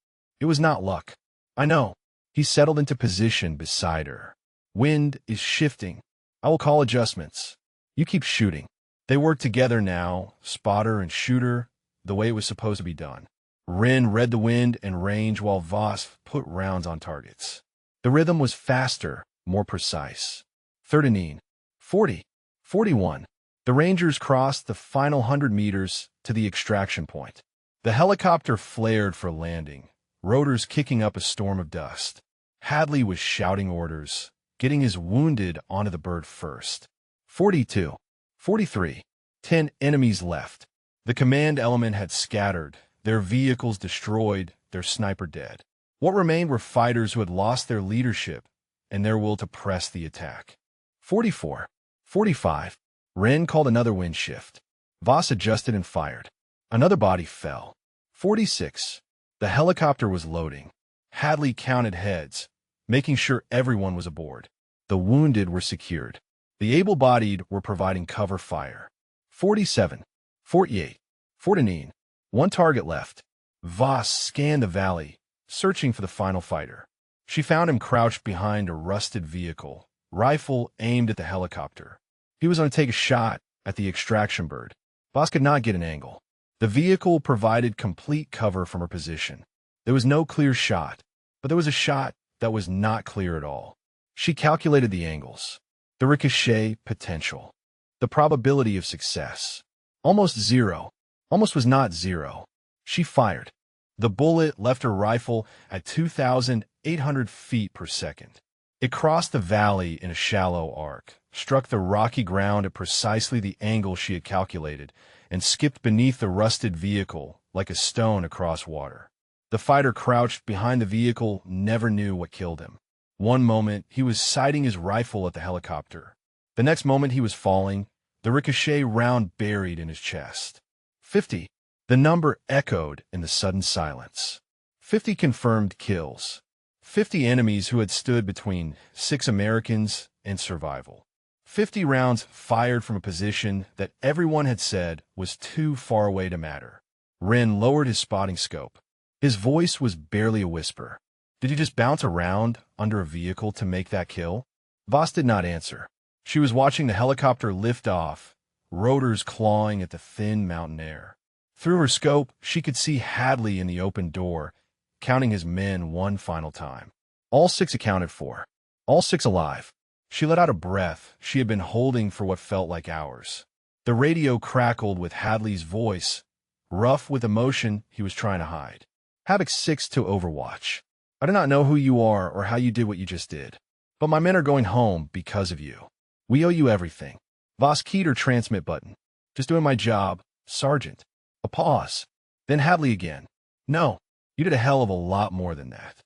It was not luck. I know. He settled into position beside her. Wind is shifting. I will call adjustments. You keep shooting. They work together now, spotter and shooter, the way it was supposed to be done. Wren read the wind and range while Voss put rounds on targets. The rhythm was faster, more precise. 39, 40, 41. The Rangers crossed the final 100 meters to the extraction point. The helicopter flared for landing, rotors kicking up a storm of dust. Hadley was shouting orders, getting his wounded onto the bird first. 42, 43. 10 enemies left. The command element had scattered, their vehicles destroyed, their sniper dead. What remained were fighters who had lost their leadership and their will to press the attack. 44. 45. Wren called another wind shift. Voss adjusted and fired. Another body fell. 46. The helicopter was loading. Hadley counted heads, making sure everyone was aboard. The wounded were secured. The able-bodied were providing cover fire. 47. 48. 49. One target left. Voss scanned the valley, searching for the final fighter. She found him crouched behind a rusted vehicle, rifle aimed at the helicopter. He was going to take a shot at the extraction bird. Voss could not get an angle. The vehicle provided complete cover from her position. There was no clear shot, but there was a shot that was not clear at all. She calculated the angles, the ricochet potential, the probability of success. Almost zero. Almost was not zero. She fired. The bullet left her rifle at 2,800 feet per second. It crossed the valley in a shallow arc, struck the rocky ground at precisely the angle she had calculated, and skipped beneath the rusted vehicle like a stone across water. The fighter crouched behind the vehicle never knew what killed him. One moment, he was sighting his rifle at the helicopter. The next moment, he was falling, the ricochet round buried in his chest. 50. The number echoed in the sudden silence. 50 confirmed kills. 50 enemies who had stood between 6 Americans and survival. 50 rounds fired from a position that everyone had said was too far away to matter. Wren lowered his spotting scope. His voice was barely a whisper. Did you just bounce around under a vehicle to make that kill? Voss did not answer. She was watching the helicopter lift off, rotors clawing at the thin mountain air. Through her scope, she could see Hadley in the open door, counting his men one final time. All 6 accounted for. All 6 alive. She let out a breath she had been holding for what felt like hours. The radio crackled with Hadley's voice, rough with emotion he was trying to hide. Havoc 6 to Overwatch. I do not know who you are or how you did what you just did, but my men are going home because of you. We owe you everything. Voss keyed her transmit button. Just doing my job, Sergeant. A pause. Then Hadley again. No, you did a hell of a lot more than that.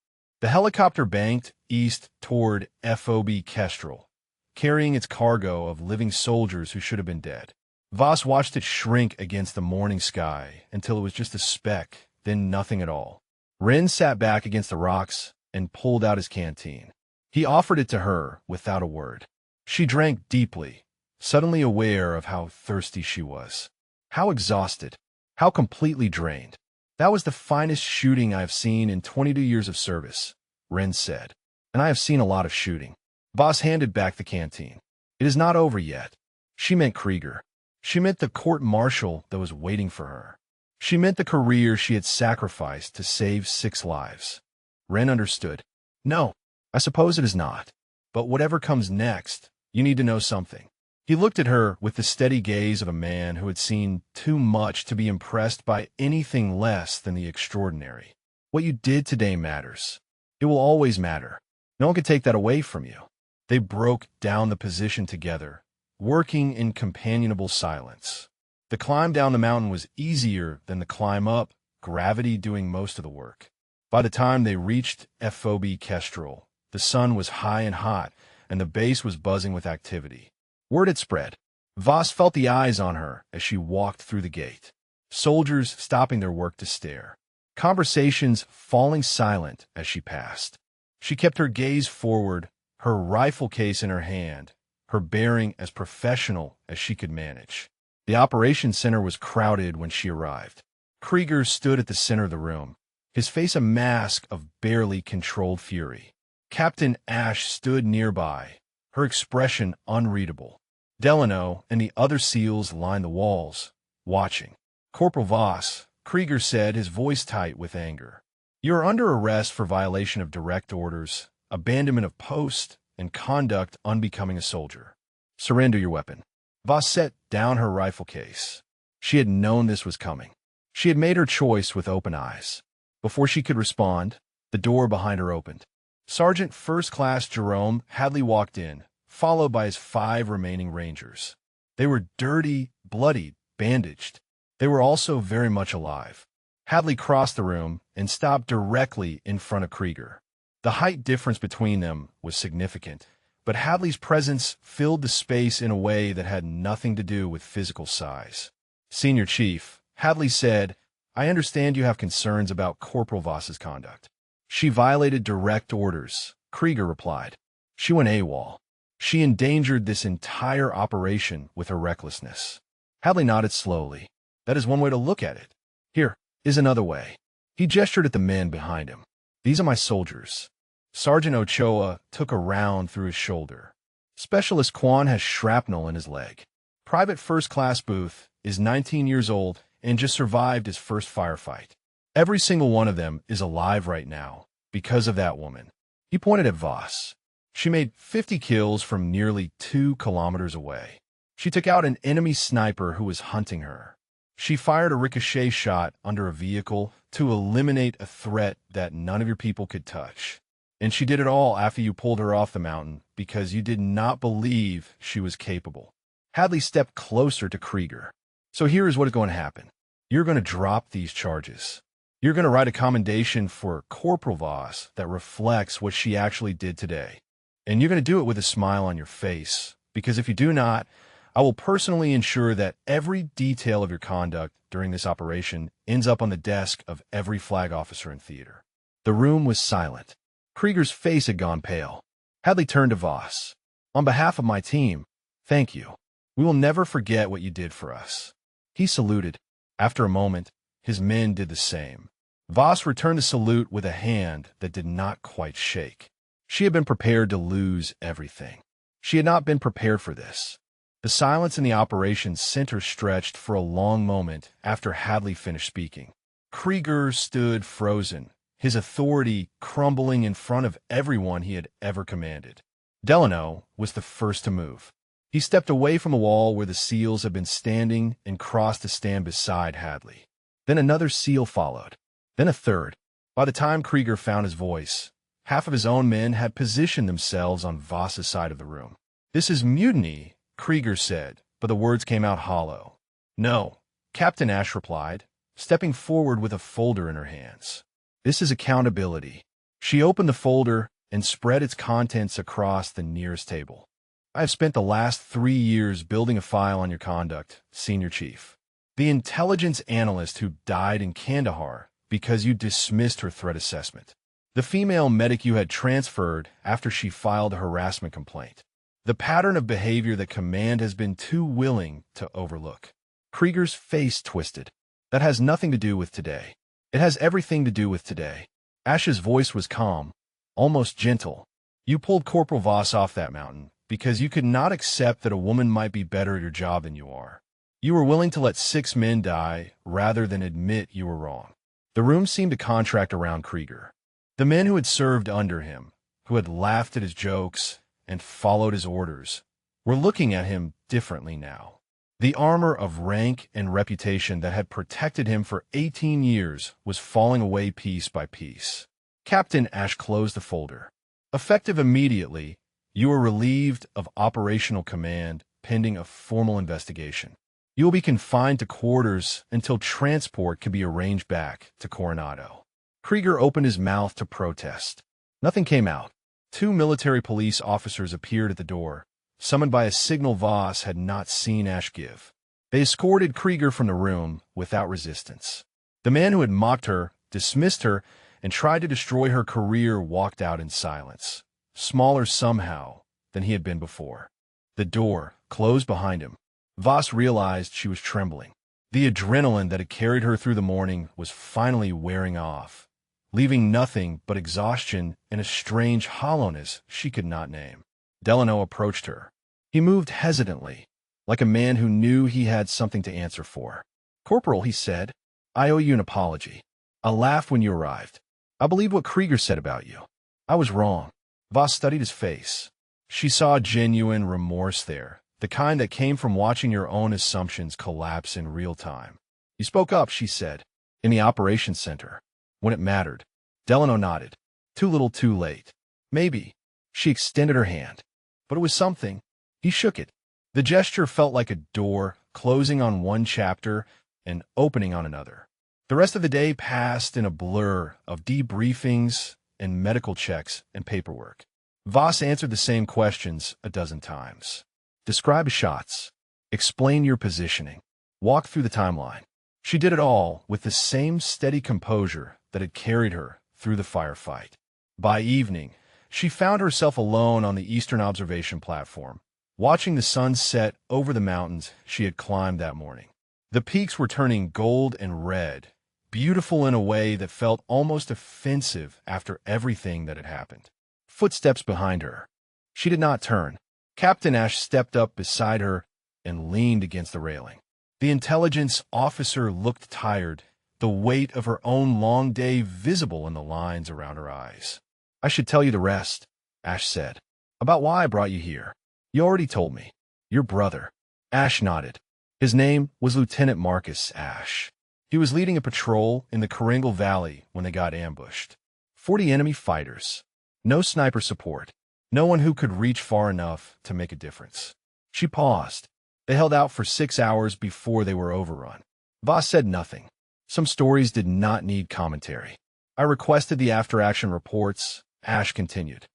The helicopter banked east toward FOB Kestrel, carrying its cargo of living soldiers who should have been dead. Voss watched it shrink against the morning sky until it was just a speck, then nothing at all. Wren sat back against the rocks and pulled out his canteen. He offered it to her without a word. She drank deeply, suddenly aware of how thirsty she was. How exhausted. How completely drained. That was the finest shooting I have seen in 22 years of service, Wren said. And I have seen a lot of shooting. Voss handed back the canteen. It is not over yet. She meant Krieger. She meant the court-martial that was waiting for her. She meant the career she had sacrificed to save 6 lives. Wren understood. No, I suppose it is not. But whatever comes next, you need to know something. He looked at her with the steady gaze of a man who had seen too much to be impressed by anything less than the extraordinary. What you did today matters. It will always matter. No one can take that away from you. They broke down the position together, working in companionable silence. The climb down the mountain was easier than the climb up, gravity doing most of the work. By the time they reached FOB Kestrel, the sun was high and hot, and the base was buzzing with activity. Word had spread. Voss felt the eyes on her as she walked through the gate. Soldiers stopping their work to stare. Conversations falling silent as she passed. She kept her gaze forward, her rifle case in her hand, her bearing as professional as she could manage. The operations center was crowded when she arrived. Krieger stood at the center of the room, his face a mask of barely controlled fury. Captain Ash stood nearby, her expression unreadable. Delano and the other SEALs lined the walls, watching. Corporal Voss, Krieger said, his voice tight with anger. You are under arrest for violation of direct orders, abandonment of post, and conduct unbecoming a soldier. Surrender your weapon. Voss set down her rifle case. She had known this was coming. She had made her choice with open eyes. Before she could respond, the door behind her opened. Sergeant First Class Jerome Hadley walked in, followed by his 5 remaining Rangers. They were dirty, bloodied, bandaged. They were also very much alive. Hadley crossed the room and stopped directly in front of Krieger. The height difference between them was significant, but Hadley's presence filled the space in a way that had nothing to do with physical size. Senior Chief, Hadley said, I understand you have concerns about Corporal Voss's conduct. She violated direct orders, Krieger replied. She went AWOL. She endangered this entire operation with her recklessness. Hadley nodded slowly. That is one way to look at it. Here is another way. He gestured at the men behind him. These are my soldiers. Sergeant Ochoa took a round through his shoulder. Specialist Kwan has shrapnel in his leg. Private First Class Booth is 19 years old and just survived his first firefight. Every single one of them is alive right now because of that woman. He pointed at Voss. She made 50 kills from nearly 2 kilometers away. She took out an enemy sniper who was hunting her. She fired a ricochet shot under a vehicle to eliminate a threat that none of your people could touch. And she did it all after you pulled her off the mountain because you did not believe she was capable. Hadley stepped closer to Krieger. So here is what is going to happen. You're going to drop these charges. You're going to write a commendation for Corporal Voss that reflects what she actually did today. And you're going to do it with a smile on your face, because if you do not, I will personally ensure that every detail of your conduct during this operation ends up on the desk of every flag officer in theater. The room was silent. Krieger's face had gone pale. Hadley turned to Voss. On behalf of my team, thank you. We will never forget what you did for us. He saluted. After a moment, his men did the same. Voss returned the salute with a hand that did not quite shake. She had been prepared to lose everything. She had not been prepared for this. The silence in the operation center stretched for a long moment after Hadley finished speaking. Krieger stood frozen, his authority crumbling in front of everyone he had ever commanded. Delano was the first to move. He stepped away from the wall where the SEALs had been standing and crossed to stand beside Hadley. Then another SEAL followed. Then a third. By the time Krieger found his voice, half of his own men had positioned themselves on Voss's side of the room. This is mutiny, Krieger said, but the words came out hollow. No, Captain Ash replied, stepping forward with a folder in her hands. This is accountability. She opened the folder and spread its contents across the nearest table. I have spent the last 3 years building a file on your conduct, Senior Chief. The intelligence analyst who died in Kandahar because you dismissed her threat assessment. The female medic you had transferred after she filed a harassment complaint. The pattern of behavior that command has been too willing to overlook. Krieger's face twisted. That has nothing to do with today. It has everything to do with today. Ash's voice was calm, almost gentle. You pulled Corporal Voss off that mountain because you could not accept that a woman might be better at your job than you are. You were willing to let 6 men die rather than admit you were wrong. The room seemed to contract around Krieger. The men who had served under him, who had laughed at his jokes and followed his orders, were looking at him differently now. The armor of rank and reputation that had protected him for 18 years was falling away piece by piece. Captain Ash closed the folder. Effective immediately, you are relieved of operational command pending a formal investigation. You will be confined to quarters until transport can be arranged back to Coronado. Krieger opened his mouth to protest. Nothing came out. 2 military police officers appeared at the door, summoned by a signal Voss had not seen Ash give. They escorted Krieger from the room without resistance. The man who had mocked her, dismissed her, and tried to destroy her career walked out in silence, smaller somehow than he had been before. The door closed behind him. Voss realized she was trembling. The adrenaline that had carried her through the morning was finally wearing off, leaving nothing but exhaustion and a strange hollowness she could not name. Delano approached her. He moved hesitantly, like a man who knew he had something to answer for. Corporal, he said, I owe you an apology. I laughed when you arrived. I believed what Krieger said about you. I was wrong. Voss studied his face. She saw genuine remorse there, the kind that came from watching your own assumptions collapse in real time. You spoke up, she said, in the operations center, when it mattered. Delano nodded. Too little, too late. Maybe. She extended her hand. But it was something. He shook it. The gesture felt like a door closing on one chapter and opening on another. The rest of the day passed in a blur of debriefings, and medical checks and paperwork. Voss answered the same questions a dozen times. Describe shots. Explain your positioning. Walk through the timeline. She did it all with the same steady composure that had carried her through the firefight. By evening, she found herself alone on the eastern observation platform, watching the sun set over the mountains she had climbed that morning. The peaks were turning gold and red, beautiful in a way that felt almost offensive after everything that had happened. Footsteps behind her. She did not turn. Captain Ash stepped up beside her and leaned against the railing. The intelligence officer looked tired, the weight of her own long day visible in the lines around her eyes. I should tell you the rest, Ash said. About why I brought you here. You already told me. Your brother. Ash nodded. His name was Lieutenant Marcus Ash. He was leading a patrol in the Kringle Valley when they got ambushed. 40 enemy fighters. No sniper support. No one who could reach far enough to make a difference. She paused. They held out for 6 hours before they were overrun. Voss said nothing. Some stories did not need commentary. I requested the after-action reports, Ash continued.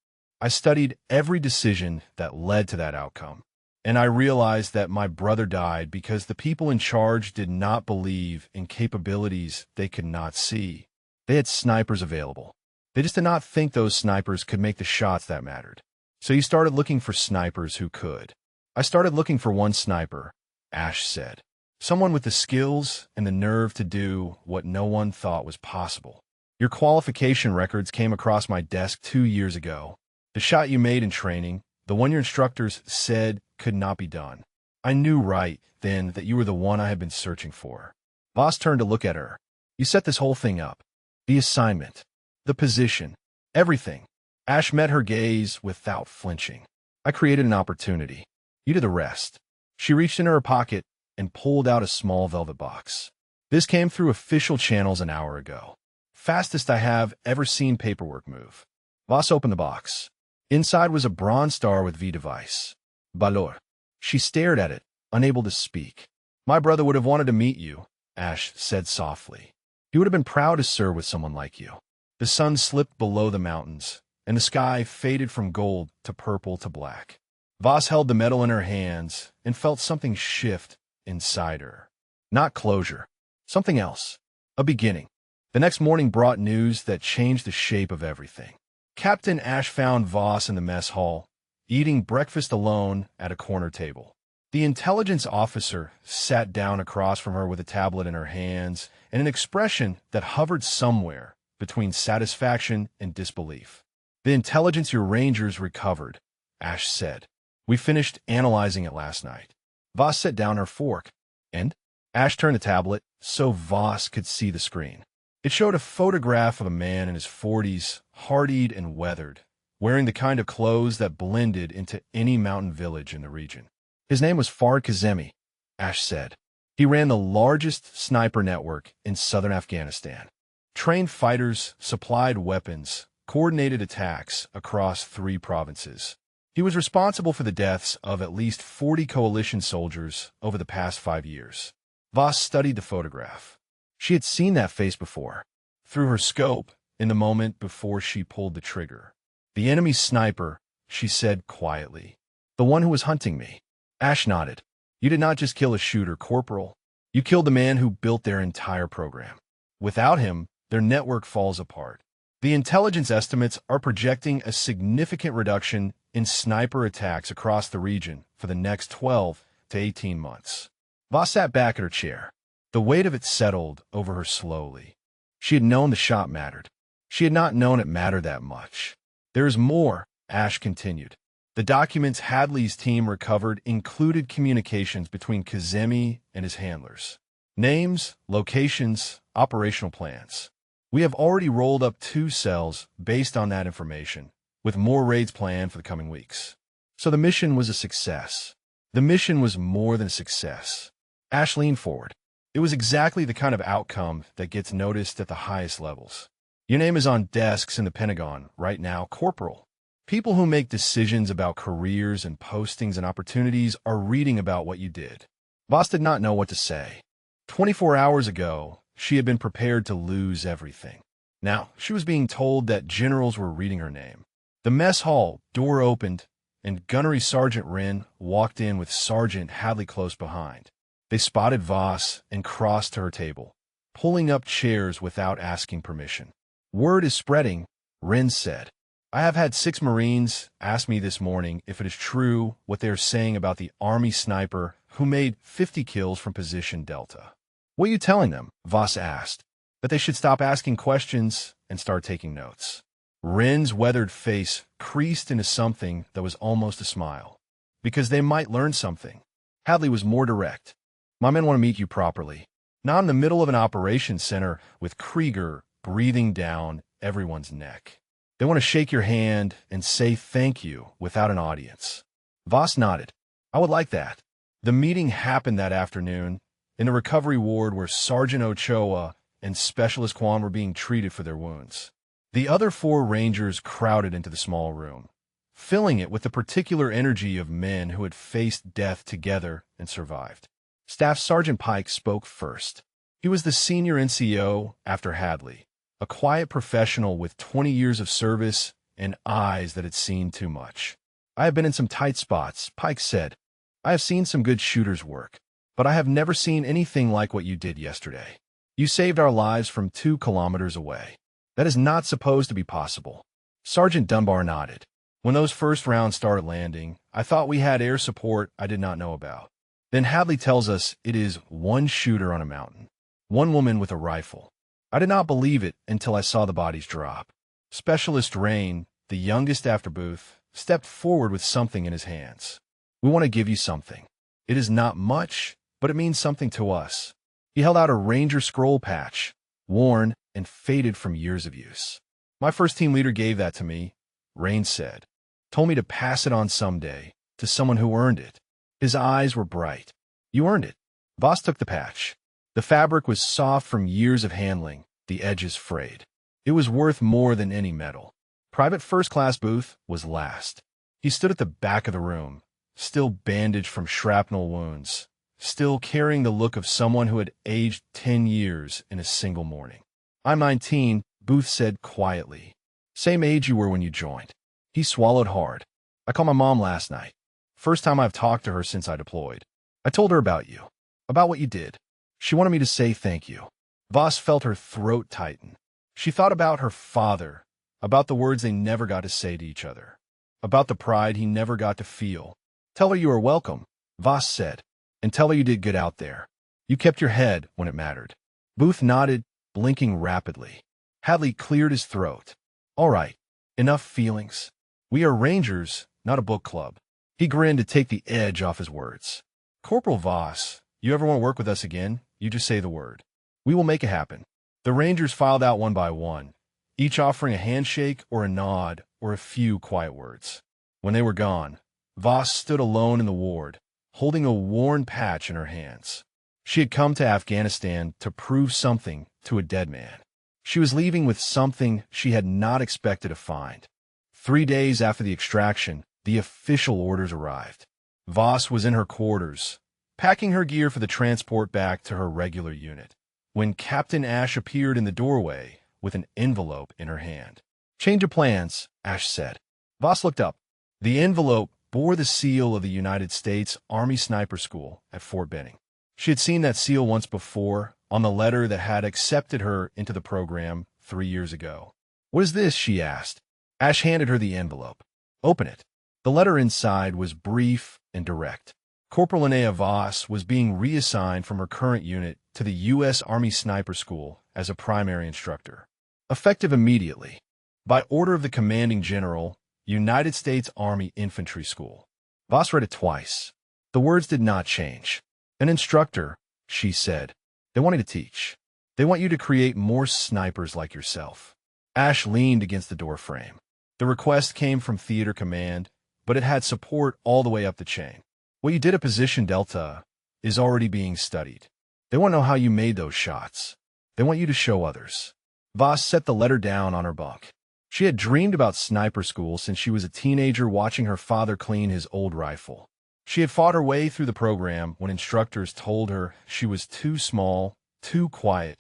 I studied every decision that led to that outcome, and I realized that my brother died because the people in charge did not believe in capabilities they could not see. They had snipers available. They just did not think those snipers could make the shots that mattered. So you started looking for snipers who could. I started looking for one sniper, Ash said. Someone with the skills and the nerve to do what no one thought was possible. Your qualification records came across my desk 2 years ago. The shot you made in training, the one your instructors said could not be done. I knew right then that you were the one I had been searching for. Voss turned to look at her. You set this whole thing up. The assignment. The position. Everything. Ash met her gaze without flinching. I created an opportunity. You did the rest. She reached into her pocket and pulled out a small velvet box. This came through official channels an hour ago. Fastest I have ever seen paperwork move. Voss opened the box. Inside was a bronze star with V device. Valor. She stared at it, unable to speak. My brother would have wanted to meet you, Ash said softly. He would have been proud to serve with someone like you. The sun slipped below the mountains, and the sky faded from gold to purple to black. Voss held the medal in her hands and felt something shift inside her. Not closure. Something else. A beginning. The next morning brought news that changed the shape of everything. Captain Ash found Voss in the mess hall, eating breakfast alone at a corner table. The intelligence officer sat down across from her with a tablet in her hands and an expression that hovered somewhere between satisfaction and disbelief. The intelligence your rangers recovered, Ash said. We finished analyzing it last night. Voss set down her fork, and Ash turned the tablet so Voss could see the screen. It showed a photograph of a man in his 40s, hardied and weathered, wearing the kind of clothes that blended into any mountain village in the region. His name was Fard Kazemi, Ash said. He ran the largest sniper network in southern Afghanistan. Trained fighters, supplied weapons, coordinated attacks across 3 provinces. He was responsible for the deaths of at least 40 coalition soldiers over the past 5 years. Voss studied the photograph. She had seen that face before, through her scope, in the moment before she pulled the trigger. The enemy sniper, she said quietly. The one who was hunting me. Ash nodded. You did not just kill a shooter, Corporal. You killed the man who built their entire program. Without him, their network falls apart. The intelligence estimates are projecting a significant reduction in sniper attacks across the region for the next 12 to 18 months. Voss sat back at her chair. The weight of it settled over her slowly. She had known the shot mattered. She had not known it mattered that much. There is more, Ash continued. The documents Hadley's team recovered included communications between Kazemi and his handlers. Names, locations, operational plans. We have already rolled up 2 cells based on that information, with more raids planned for the coming weeks. So the mission was a success. The mission was more than a success. Ash leaned forward. It was exactly the kind of outcome that gets noticed at the highest levels. Your name is on desks in the Pentagon right now, Corporal. People who make decisions about careers and postings and opportunities are reading about what you did. Voss did not know what to say. 24 hours ago, she had been prepared to lose everything. Now, she was being told that generals were reading her name. The mess hall door opened, and Gunnery Sergeant Wren walked in with Sergeant Hadley close behind. They spotted Voss and crossed to her table, pulling up chairs without asking permission. "Word is spreading," Wren said. "I have had 6 Marines ask me this morning if it is true what they are saying about the Army sniper who made 50 kills from position Delta." "What are you telling them?" Voss asked. "That they should stop asking questions and start taking notes." Wren's weathered face creased into something that was almost a smile. "Because they might learn something." Hadley was more direct. "My men want to meet you properly. Now I'm in the middle of an operations center with Krieger breathing down everyone's neck. They want to shake your hand and say thank you without an audience." Voss nodded. "I would like that." The meeting happened that afternoon in the recovery ward where Sergeant Ochoa and Specialist Kwan were being treated for their wounds. The other 4 Rangers crowded into the small room, filling it with the particular energy of men who had faced death together and survived. Staff Sergeant Pike spoke first. He was the senior NCO after Hadley, a quiet professional with 20 years of service and eyes that had seen too much. "I have been in some tight spots," Pike said. "I have seen some good shooters work, but I have never seen anything like what you did yesterday. You saved our lives from 2 kilometers away. That is not supposed to be possible." Sergeant Dunbar nodded. "When those first rounds started landing, I thought we had air support I did not know about. Then Hadley tells us it is 1 shooter on a mountain, 1 woman with a rifle. I did not believe it until I saw the bodies drop." Specialist Rain, the youngest after Booth, stepped forward with something in his hands. "We want to give you something. It is not much, but it means something to us." He held out a Ranger scroll patch, worn and faded from years of use. "My first team leader gave that to me," Rain said. "Told me to pass it on someday to someone who earned it." His eyes were bright. "You earned it." Voss took the patch. The fabric was soft from years of handling, the edges frayed. It was worth more than any medal. Private First Class Booth was last. He stood at the back of the room, still bandaged from shrapnel wounds, still carrying the look of someone who had aged 10 years in a single morning. "I'm 19, Booth said quietly. "Same age you were when you joined." He swallowed hard. "I called my mom last night. First time I've talked to her since I deployed. I told her about you, about what you did. She wanted me to say thank you." Voss felt her throat tighten. She thought about her father, about the words they never got to say to each other, about the pride he never got to feel. "Tell her you are welcome," Voss said, "and tell her you did good out there. You kept your head when it mattered." Booth nodded, blinking rapidly. Hadley cleared his throat. "All right, enough feelings. We are Rangers, not a book club." He grinned to take the edge off his words. "Corporal Voss, you ever want to work with us again, you just say the word. We will make it happen." The Rangers filed out one by one, each offering a handshake or a nod or a few quiet words. When they were gone, Voss stood alone in the ward, holding a worn patch in her hands. She had come to Afghanistan to prove something to a dead man. She was leaving with something she had not expected to find. 3 days after the extraction, the official orders arrived. Voss was in her quarters, packing her gear for the transport back to her regular unit, when Captain Ash appeared in the doorway with an envelope in her hand. "Change of plans," Ash said. Voss looked up. The envelope bore the seal of the United States Army Sniper School at Fort Benning. She had seen that seal once before, on the letter that had accepted her into the program 3 years ago. "What is this?" she asked. Ash handed her the envelope. "Open it." The letter inside was brief and direct. Corporal Linnea Voss was being reassigned from her current unit to the U.S. Army Sniper School as a primary instructor, effective immediately. By order of the commanding general, United States Army Infantry School. Voss read it twice. The words did not change. "An instructor," she said. "They want you to teach. They want you to create more snipers like yourself." Ash leaned against the doorframe. The request came from Theater Command, but it had support all the way up the chain. "What you did at Position Delta is already being studied. They want to know how you made those shots. They want you to show others." Voss set the letter down on her bunk. She had dreamed about sniper school since she was a teenager watching her father clean his old rifle. She had fought her way through the program when instructors told her she was too small, too quiet,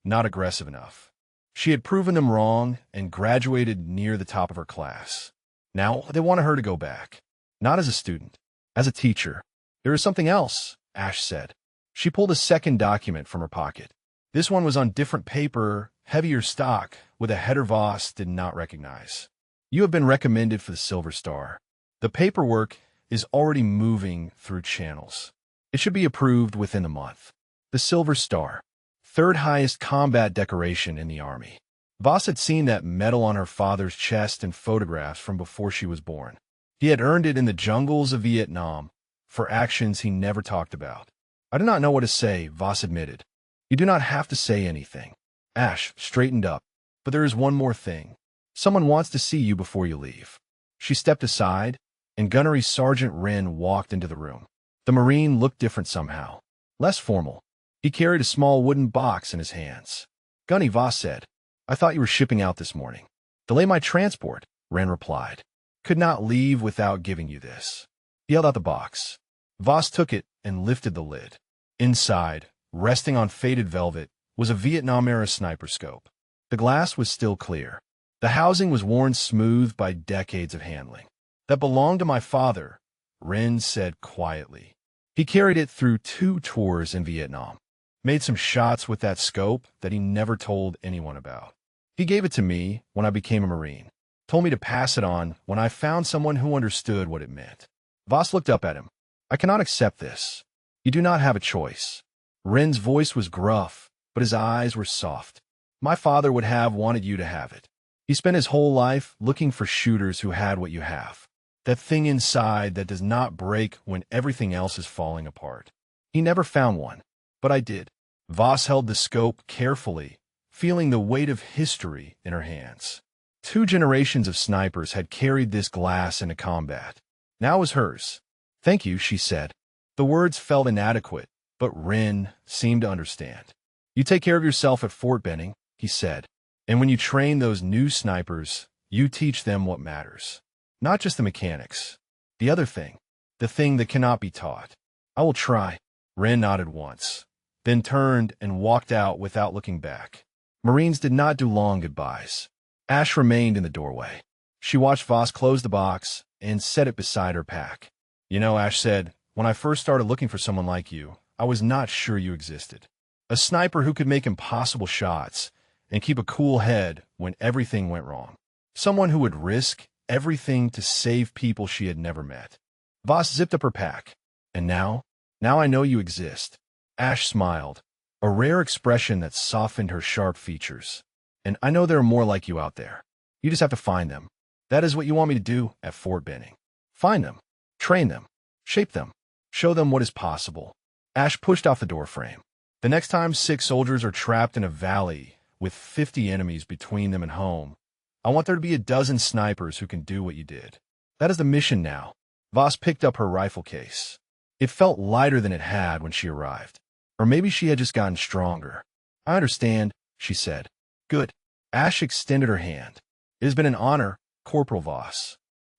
not aggressive enough. She had proven them wrong and graduated near the top of her class. Now they wanted her to go back. Not as a student, as a teacher. There is something else, Ash said. She pulled a second document from her pocket. This one was on different paper, heavier stock, with a header Voss did not recognize. You have been recommended for the Silver Star. The paperwork is already moving through channels. It should be approved within a month. The Silver Star, third highest combat decoration in the Army. Voss had seen that medal on her father's chest in photographs from before she was born. He had earned it in the jungles of Vietnam for actions he never talked about. I do not know what to say, Voss admitted. You do not have to say anything. Ash straightened up. But there is one more thing. Someone wants to see you before you leave. She stepped aside, and Gunnery Sergeant Wren walked into the room. The Marine looked different somehow. Less formal. He carried a small wooden box in his hands. Gunny, Voss said. I thought you were shipping out this morning. Delay my transport, Wren replied. Could not leave without giving you this. He held out the box. Voss took it and lifted the lid. Inside, resting on faded velvet, was a Vietnam-era sniper scope. The glass was still clear. The housing was worn smooth by decades of handling. That belonged to my father, Wren said quietly. He carried it through 2 tours in Vietnam. Made some shots with that scope that he never told anyone about. He gave it to me when I became a Marine. Told me to pass it on when I found someone who understood what it meant. Voss looked up at him. I cannot accept this. You do not have a choice. Wren's voice was gruff, but his eyes were soft. My father would have wanted you to have it. He spent his whole life looking for shooters who had what you have. That thing inside that does not break when everything else is falling apart. He never found one, but I did. Voss held the scope carefully, feeling the weight of history in her hands. 2 generations of snipers had carried this glass into combat. Now it was hers. Thank you, she said. The words felt inadequate, but Wren seemed to understand. You take care of yourself at Fort Benning, he said. And when you train those new snipers, you teach them what matters. Not just the mechanics. The other thing. The thing that cannot be taught. I will try. Wren nodded once, then turned and walked out without looking back. Marines did not do long goodbyes. Ash remained in the doorway. She watched Voss close the box and set it beside her pack. You know, Ash said, when I first started looking for someone like you, I was not sure you existed. A sniper who could make impossible shots and keep a cool head when everything went wrong. Someone who would risk everything to save people she had never met. Voss zipped up her pack. And now I know you exist. Ash smiled, a rare expression that softened her sharp features. And I know there are more like you out there. You just have to find them. That is what you want me to do at Fort Benning. Find them, train them, shape them, show them what is possible. Ash pushed off the doorframe. The next time 6 soldiers are trapped in a valley with 50 enemies between them and home, I want there to be a dozen snipers who can do what you did. That is the mission now. Voss picked up her rifle case. It felt lighter than it had when she arrived. Or maybe she had just gotten stronger. I understand, she said. Good. Ash extended her hand. It has been an honor, Corporal Voss.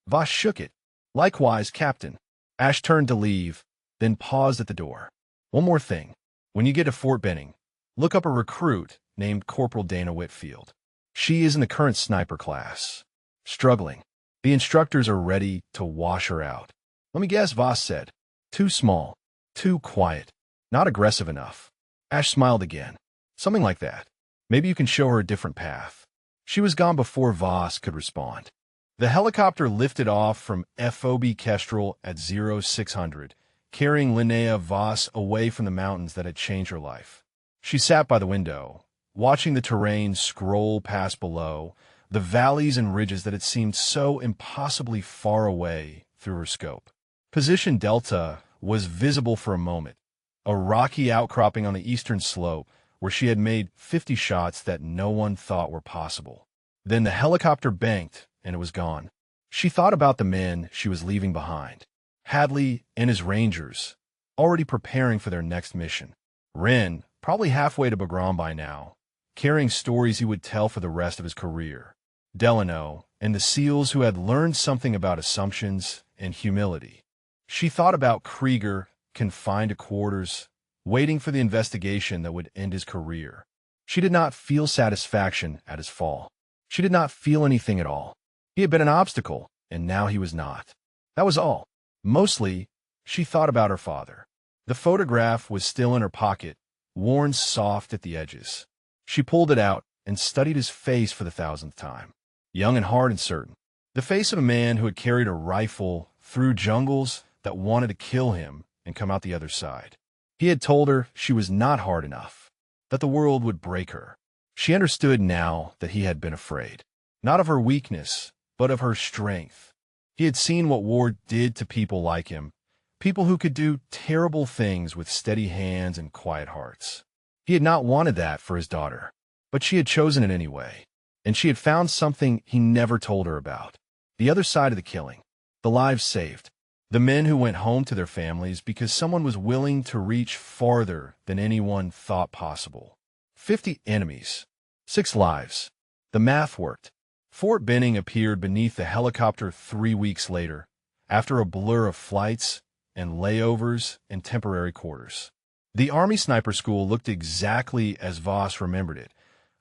Voss shook it. Likewise, Captain. Ash turned to leave, then paused at the door. One more thing. When you get to Fort Benning, look up a recruit named Corporal Dana Whitfield. She is in the current sniper class. Struggling. The instructors are ready to wash her out. Let me guess, Voss said. Too small. Too quiet. Not aggressive enough. Ash smiled again. Something like that. Maybe you can show her a different path. She was gone before Voss could respond. The helicopter lifted off from FOB Kestrel at 0600, carrying Linnea Voss away from the mountains that had changed her life. She sat by the window, watching the terrain scroll past below, the valleys and ridges that had seemed so impossibly far away through her scope. Position Delta was visible for a moment, a rocky outcropping on the eastern slope where she had made 50 shots that no one thought were possible. Then the helicopter banked, and it was gone. She thought about the men she was leaving behind. Hadley and his rangers, already preparing for their next mission. Wren, probably halfway to Bagram by now, carrying stories he would tell for the rest of his career. Delano, and the SEALs who had learned something about assumptions and humility. She thought about Krieger, confined to quarters, waiting for the investigation that would end his career. She did not feel satisfaction at his fall. She did not feel anything at all. He had been an obstacle, and now he was not. That was all. Mostly, she thought about her father. The photograph was still in her pocket, worn soft at the edges. She pulled it out and studied his face for the 1000th time. Young and hard and certain. The face of a man who had carried a rifle through jungles that wanted to kill him and come out the other side. He had told her she was not hard enough, that the world would break her. She understood now that he had been afraid, not of her weakness, but of her strength. He had seen what war did to people like him, people who could do terrible things with steady hands and quiet hearts. He had not wanted that for his daughter, but she had chosen it anyway, and she had found something he never told her about. The other side of the killing, the lives saved, the men who went home to their families because someone was willing to reach farther than anyone thought possible. 50 enemies, 6 lives. The math worked. Fort Benning appeared beneath the helicopter 3 weeks later, after a blur of flights and layovers and temporary quarters. The Army Sniper School looked exactly as Voss remembered it,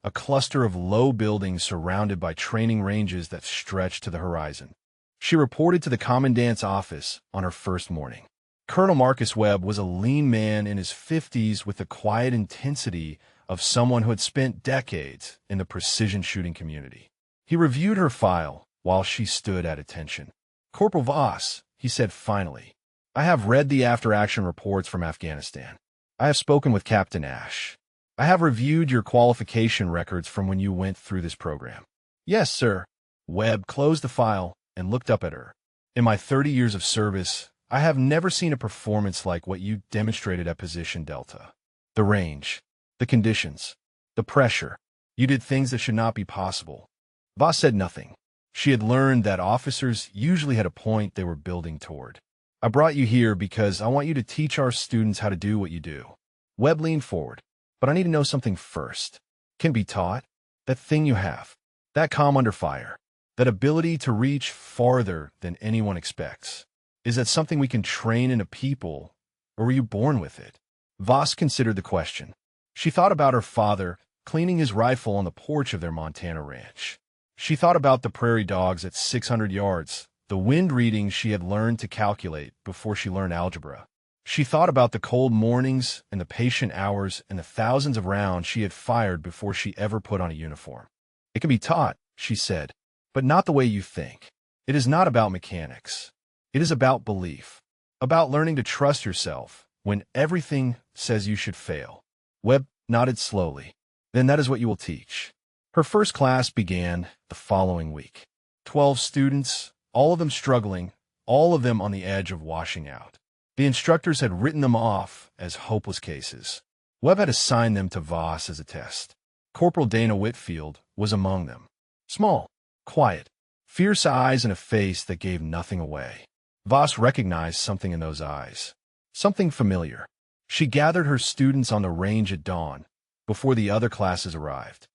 a cluster of low buildings surrounded by training ranges that stretched to the horizon. She reported to the commandant's office on her first morning. Colonel Marcus Webb was a lean man in his 50s with the quiet intensity of someone who had spent decades in the precision shooting community. He reviewed her file while she stood at attention. "Corporal Voss," he said finally, "I have read the after-action reports from Afghanistan. I have spoken with Captain Ash. I have reviewed your qualification records from when you went through this program." "Yes, sir." Webb closed the file and looked up at her. "In my 30 years of service, I have never seen a performance like what you demonstrated at Position Delta. The range, the conditions, the pressure. You did things that should not be possible." Voss said nothing. She had learned that officers usually had a point they were building toward. "I brought you here because I want you to teach our students how to do what you do." Webb leaned forward. "But I need to know something first. Can be taught? That thing you have. That calm under fire. That ability to reach farther than anyone expects. Is that something we can train into people, or were you born with it?" Voss considered the question. She thought about her father cleaning his rifle on the porch of their Montana ranch. She thought about the prairie dogs at 600 yards, the wind readings she had learned to calculate before she learned algebra. She thought about the cold mornings and the patient hours and the thousands of rounds she had fired before she ever put on a uniform. "It can be taught," she said, "but not the way you think. It is not about mechanics. It is about belief, about learning to trust yourself when everything says you should fail." Webb nodded slowly. "Then that is what you will teach." Her first class began the following week. 12 students, all of them struggling, all of them on the edge of washing out. The instructors had written them off as hopeless cases. Webb had assigned them to Voss as a test. Corporal Dana Whitfield was among them. Small, quiet, fierce eyes and a face that gave nothing away. Voss recognized something in those eyes, something familiar. She gathered her students on the range at dawn, before the other classes arrived.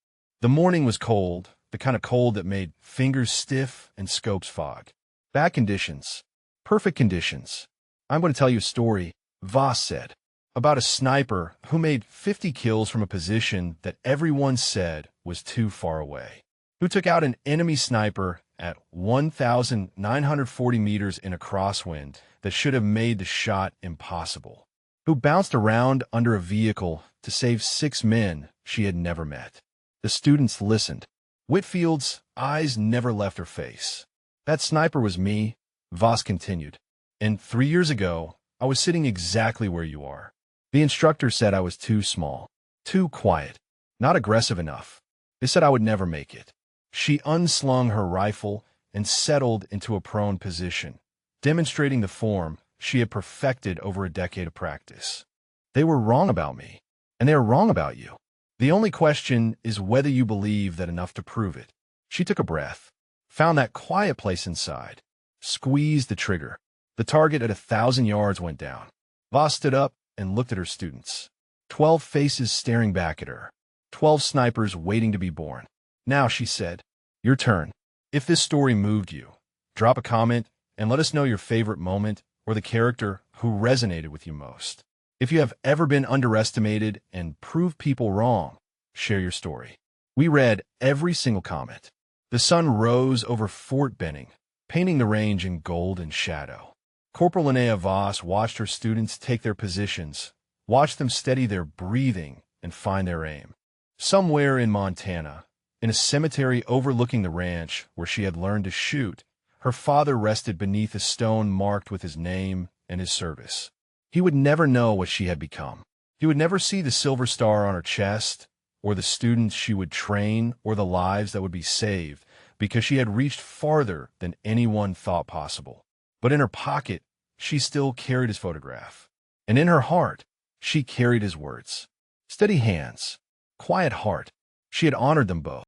The morning was cold, the kind of cold that made fingers stiff and scopes fog. Bad conditions. Perfect conditions. "I'm going to tell you a story," Voss said, "about a sniper who made 50 kills from a position that everyone said was too far away, who took out an enemy sniper at 1,940 meters in a crosswind that should have made the shot impossible, who bounced around under a vehicle to save 6 men she had never met." The students listened. Whitfield's eyes never left her face. "That sniper was me," Voss continued. "And 3 years ago, I was sitting exactly where you are. The instructor said I was too small, too quiet, not aggressive enough. They said I would never make it." She unslung her rifle and settled into a prone position, demonstrating the form she had perfected over a decade of practice. "They were wrong about me, and they are wrong about you. The only question is whether you believe that enough to prove it." She took a breath, found that quiet place inside, squeezed the trigger. The target at 1,000 yards went down. Voss stood up and looked at her students. 12 faces staring back at her. 12 snipers waiting to be born. "Now," she said, "your turn. If this story moved you, drop a comment and let us know your favorite moment or the character who resonated with you most. If you have ever been underestimated and proved people wrong, share your story. We read every single comment. The sun rose over Fort Benning, painting the range in gold and shadow. Corporal Linnea Voss watched her students take their positions, watched them steady their breathing and find their aim. Somewhere in Montana, in a cemetery overlooking the ranch where she had learned to shoot, her father rested beneath a stone marked with his name and his service. He would never know what she had become. He would never see the silver star on her chest, or the students she would train, or the lives that would be saved, because she had reached farther than anyone thought possible. But in her pocket, she still carried his photograph. And in her heart, she carried his words. Steady hands, quiet heart. She had honored them both.